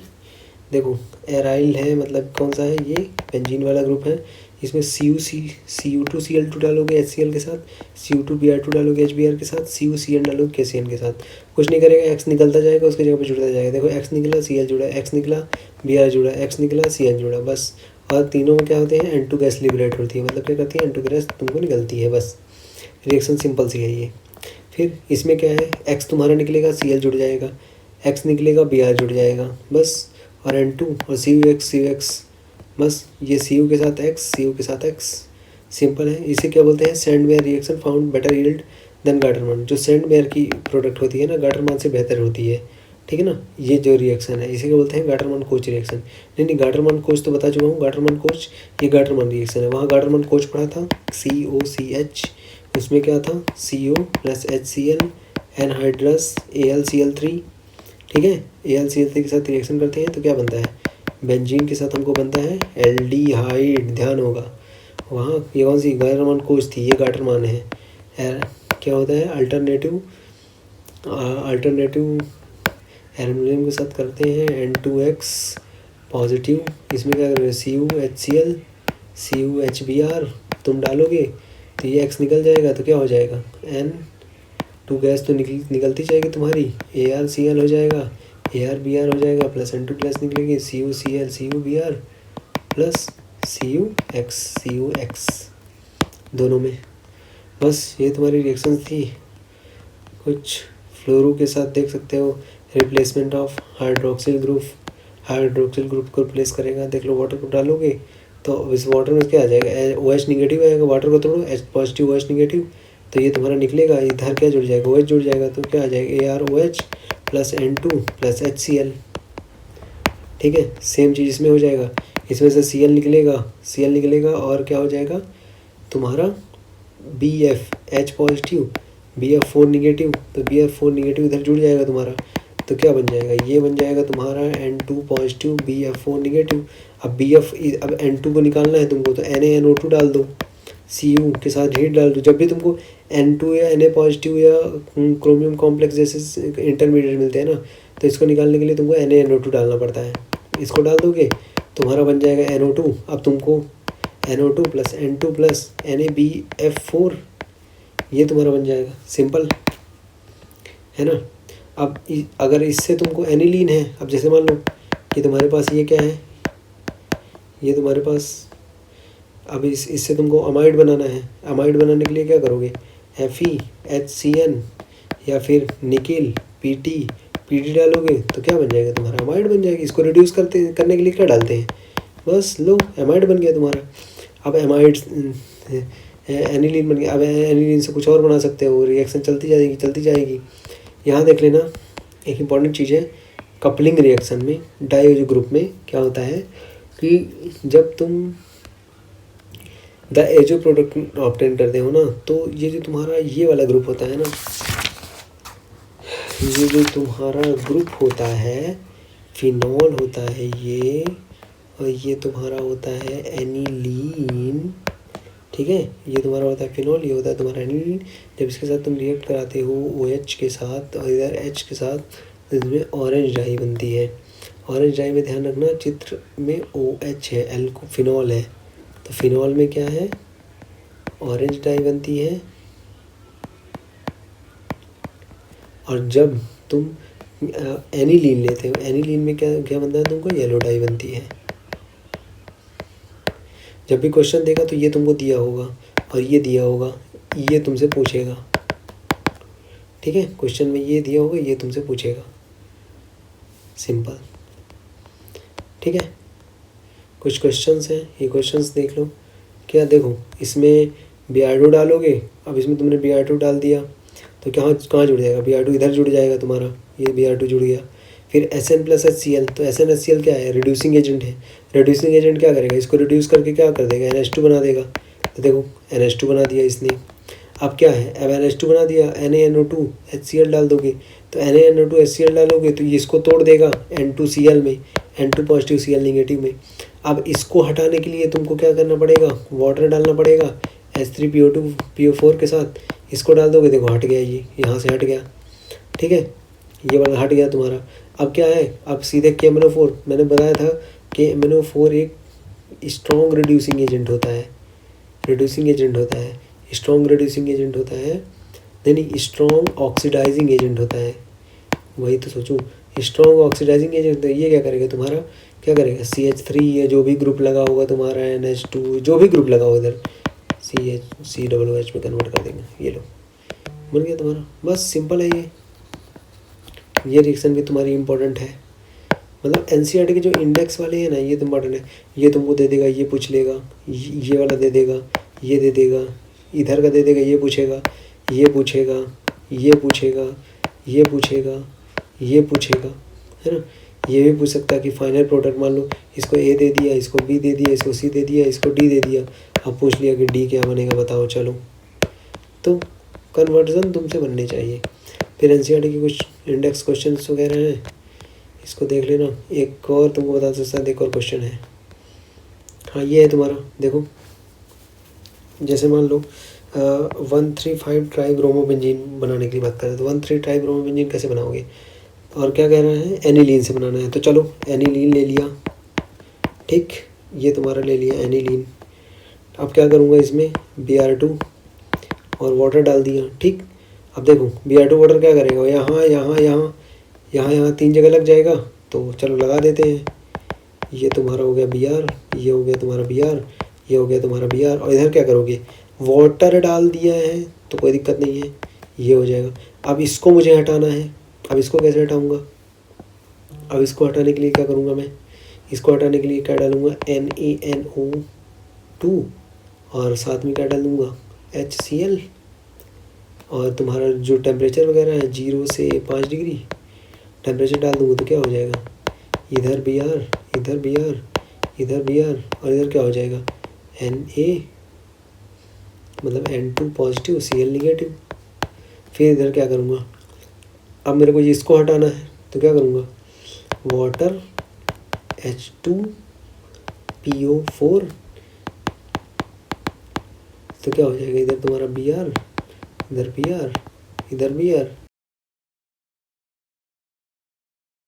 देखो एराइल है, मतलब कौन सा है, ये बेंजीन वाला ग्रुप है, इसमें Cu2Cl2 डालोगे HCl के साथ, Cu2Br2 डालोगे HBr के साथ, CuCN डालोगे KCN के साथ, कुछ नहीं करेगा, X निकलता जाएगा, उसके जगह पे जुड़ता जाएगा। देखो X निकला Cl जुड़ा, X निकला Br जुड़ा, X निकला CN जुड़ा, बस। और तीनों में क्या होते हैं, N2 गैस लिबरेट होती है, मतलब क्या करती है, N2 गैस तुमको निकलती है, बस। रिएक्शन सिंपल सी है ये। फिर इसमें क्या है, X तुम्हारा निकलेगा Cl जुड़ जाएगा, X निकलेगा Br जुड़ जाएगा, बस। और N2 और CuX बस, ये Cu के साथ X सिंपल है। इसे क्या बोलते हैं, Sandmeyer reaction found better yield than Gattermann, जो सेंट मेयर की प्रोडक्ट होती है ना गाटरमान से बेहतर होती है, ठीक है ना। ये जो रिएक्शन है इसी को बोलते हैं गाटरमान कोच रिएक्शन। नहीं गाटरमान कोच तो बता चुका हूँ, गाटरमान कोच ये गाटरमान रिएक्शन है। वहाँ गाटरमान कोच पढ़ा था COCH, उसमें क्या था CO plus HCl anhydrous AlCl3, ठीक है। AlCl3 के साथ रिएक्शन करते हैं तो क्या बनता है, बेंजीन के साथ हमको बनता है एल्डिहाइड, ध्यान होगा। वहाँ ये कौन सी गाटरमान कोच थी, ये गाटरमान है। क्या होता है अल्टरनेटिव एल्युमिनियम के साथ करते हैं N2X पॉजिटिव, इसमें क्या करोगे CuHCl CuHBr तुम डालोगे तो ये X निकल जाएगा तो क्या हो जाएगा N2 गैस तो निकलती जाएगी तुम्हारी, ArCl हो जाएगा, ArBr हो जाएगा, प्लस N2 गैस निकलेगी CuCl CuBr प्लस CuX दोनों में। बस ये तुम्हारी रिएक्शन थी। कुछ फ्लोरो के साथ देख सकते हो, रिप्लेसमेंट ऑफ हाइड्रोक्सिल ग्रुप को रिप्लेस करेगा। देख लो वाटर को डालोगे तो इस वाटर में क्या आ जाएगा OH निगेटिव आएगा, वाटर को तोड़ो H पॉजिटिव OH निगेटिव, तो ये तुम्हारा निकलेगा, इधर क्या जुड़ जाएगा OH जुड़ जाएगा, तो क्या आ जाएगा ArOH plus N2 plus HCl, ठीक है। सेम चीज़ इसमें हो जाएगा, इसमें से Cl निकलेगा और क्या हो जाएगा तुम्हारा BF H positive BF4 negative, तो BF4 निगेटिव इधर जुड़ जाएगा तुम्हारा, तो क्या बन जाएगा ये बन जाएगा तुम्हारा N2 पॉजिटिव BF4 निगेटिव। अब अब N2 को निकालना है तुमको तो NaNO2 डाल दो, Cu के साथ हीट डाल दो। जब भी तुमको N2 या Na पॉजिटिव या क्रोमियम कॉम्प्लेक्स जैसे इंटरमीडिएट मिलते हैं ना, तो इसको निकालने के लिए तुमको NaNO2 डालना पड़ता है। इसको डाल दोगे तुम्हारा बन जाएगा NO2। अब तुमको NO2 plus N2 plus NaBF4 ये तुम्हारा बन जाएगा, सिंपल है ना। अब अगर इससे तुमको एनिलीन है, अब जैसे मान लो कि तुम्हारे पास ये क्या है, ये तुम्हारे पास अब इससे तुमको अमाइड बनाना है। अमाइड बनाने के लिए क्या करोगे FeHCN या फिर निकिल PT डालोगे तो क्या बन जाएगा तुम्हारा अमाइड बन जाएगी। इसको रिड्यूस करने के लिए क्या डालते हैं, बस लो अमाइड बन गया तुम्हारा। अब अमाइड एनिलीन बन गया। अब एनिलीन से कुछ और बना सकते हो, रिएक्शन चलती जाएगी। यहाँ देख लेना एक इम्पॉर्टेंट चीज़ है, कपलिंग रिएक्शन में डाइओजो ग्रुप में क्या होता है कि जब तुम द एजो प्रोडक्ट ऑब्टेन करते हो ना, तो ये जो तुम्हारा ये वाला ग्रुप होता है ना, ये जो तुम्हारा ग्रुप होता है फिनॉल होता है ये, और ये तुम्हारा होता है एनिलीन, ठीक है। ये तुम्हारा होता है फिनॉल, ये होता है तुम्हारा एनिलीन। जब इसके साथ तुम रिएक्ट कराते हो OH के साथ और इधर H के साथ, तो इसमें ऑरेंज डाई बनती है। ऑरेंज डाई में ध्यान रखना चित्र में OH है, एल्को फिनॉल है, तो फिनॉल में क्या है ऑरेंज डाई बनती है। और जब तुम एनिलीन लेते हो, एनिलीन में क्या बनता है तुमको येलो डाई बनती है। जब भी क्वेश्चन देगा तो ये तुमको दिया होगा और ये दिया होगा, ये तुमसे पूछेगा, ठीक है। क्वेश्चन में ये दिया होगा, ये तुमसे पूछेगा, सिंपल, ठीक है। कुछ क्वेश्चंस हैं, ये क्वेश्चंस देख लो। क्या देखो इसमें Br2 डालोगे, अब इसमें तुमने Br2 डाल दिया तो कहाँ जुड़ जाएगा Br2 इधर जुड़ जाएगा तुम्हारा, ये Br2 जुड़ गया। फिर Sn प्लस HCl, तो SnHCl क्या है रिड्यूसिंग एजेंट है। रिड्यूसिंग एजेंट क्या करेगा, इसको रिड्यूस करके क्या कर देगा NH2 बना देगा। तो देखो NH2 बना दिया इसने। अब क्या है, अब NH2 बना दिया, NaNO2 HCl डाल दोगे, तो NaNO2 HCl डालोगे तो ये इसको तोड़ देगा N2Cl में, N2 पॉजिटिव Cl निगेटिव में। अब इसको हटाने के लिए तुमको क्या करना पड़ेगा, वाटर डालना पड़ेगा H3PO2 PO4 के साथ, इसको डाल दोगे, देखो हट गया, ये यहाँ से हट गया, ठीक है, ये वाला हट गया तुम्हारा। अब क्या है, अब सीधे KMnO4, मैंने बताया था कि KMnO4 एक स्ट्रॉन्ग रिड्यूसिंग एजेंट होता है, स्ट्रॉन्ग रिड्यूसिंग एजेंट होता है, नहीं स्ट्रॉन्ग ऑक्सीडाइजिंग एजेंट होता है। वही तो सोचूं, स्ट्रॉन्ग ऑक्सीडाइजिंग एजेंट, तो ये क्या करेगा तुम्हारा, क्या करेगा CH3 या जो भी ग्रुप लगा होगा तुम्हारा NH2 जो भी ग्रुप लगा होगा इधर COOH में कन्वर्ट कर देंगे। ये लो बन गया तुम्हारा, बस सिंपल है ये रिएक्शन भी तुम्हारी इंपॉर्टेंट है। मतलब NCERT के जो इंडेक्स वाले हैं ना, ये तो इंपॉर्टेंट है। ये तुमको दे देगा, ये पूछ लेगा, ये वाला दे देगा, ये दे देगा, इधर का दे देगा, ये पूछेगा, ये पूछेगा, ये पूछेगा, ये पूछेगा, ये पूछेगा, है ना। ये भी पूछ सकता है कि फाइनल प्रोडक्ट मान लो इसको ए दे दिया, इसको बी दे दिया, इसको सी दे दिया, इसको डी दे दिया, अब पूछ लिया कि डी क्या बनेगा बताओ। चलो, तो कन्वर्जन तुमसे बनने चाहिए। फिर एनसीईआरटी के कुछ इंडेक्स क्वेश्चन वगैरह हैं, इसको देख लेना। एक और तुमको बता सकता है, एक और क्वेश्चन है। हाँ, ये है तुम्हारा, देखो जैसे मान लो 135 ट्राई ब्रोमोबेंजीन बनाने की बात करें तो 13 ट्राई ब्रोमोबेंजीन कैसे बनाओगे, और क्या कह रहा है, एनिलीन से बनाना है। तो चलो एनिलीन ले लिया, ठीक, ये तुम्हारा ले लिया एनिलीन। अब क्या करूँगा, इसमें Br2 और वाटर डाल दिया, ठीक। अब देखो Br2 वाटर क्या करेगा, यहाँ यहाँ यहाँ यहाँ यहाँ 3 जगह लग जाएगा, तो चलो लगा देते हैं। ये तुम्हारा हो गया Br, ये हो गया तुम्हारा Br, ये हो गया तुम्हारा Br, और इधर क्या करोगे, वाटर डाल दिया है तो कोई दिक्कत नहीं है, ये हो जाएगा। अब इसको मुझे हटाना है, अब इसको कैसे हटाऊँगा, अब इसको हटाने के लिए क्या करूँगा मैं, इसको हटाने के लिए क्या डालूँगा, NaNO2, और साथ में क्या डालूँगा, HCl, और तुम्हारा जो टेम्परेचर वगैरह है 0 से 5 डिग्री टेम्परेचर डाल दूँगा, तो क्या हो जाएगा, इधर Br, इधर Br, इधर Br, और इधर क्या हो जाएगा, Na, मतलब N2 पॉजिटिव, Cl निगेटिव। फिर इधर क्या करूँगा, अब मेरे को इसको हटाना है तो क्या करूँगा, वाटर H2PO4, तो क्या हो जाएगा, इधर तुम्हारा Br, इधर Br, इधर Br,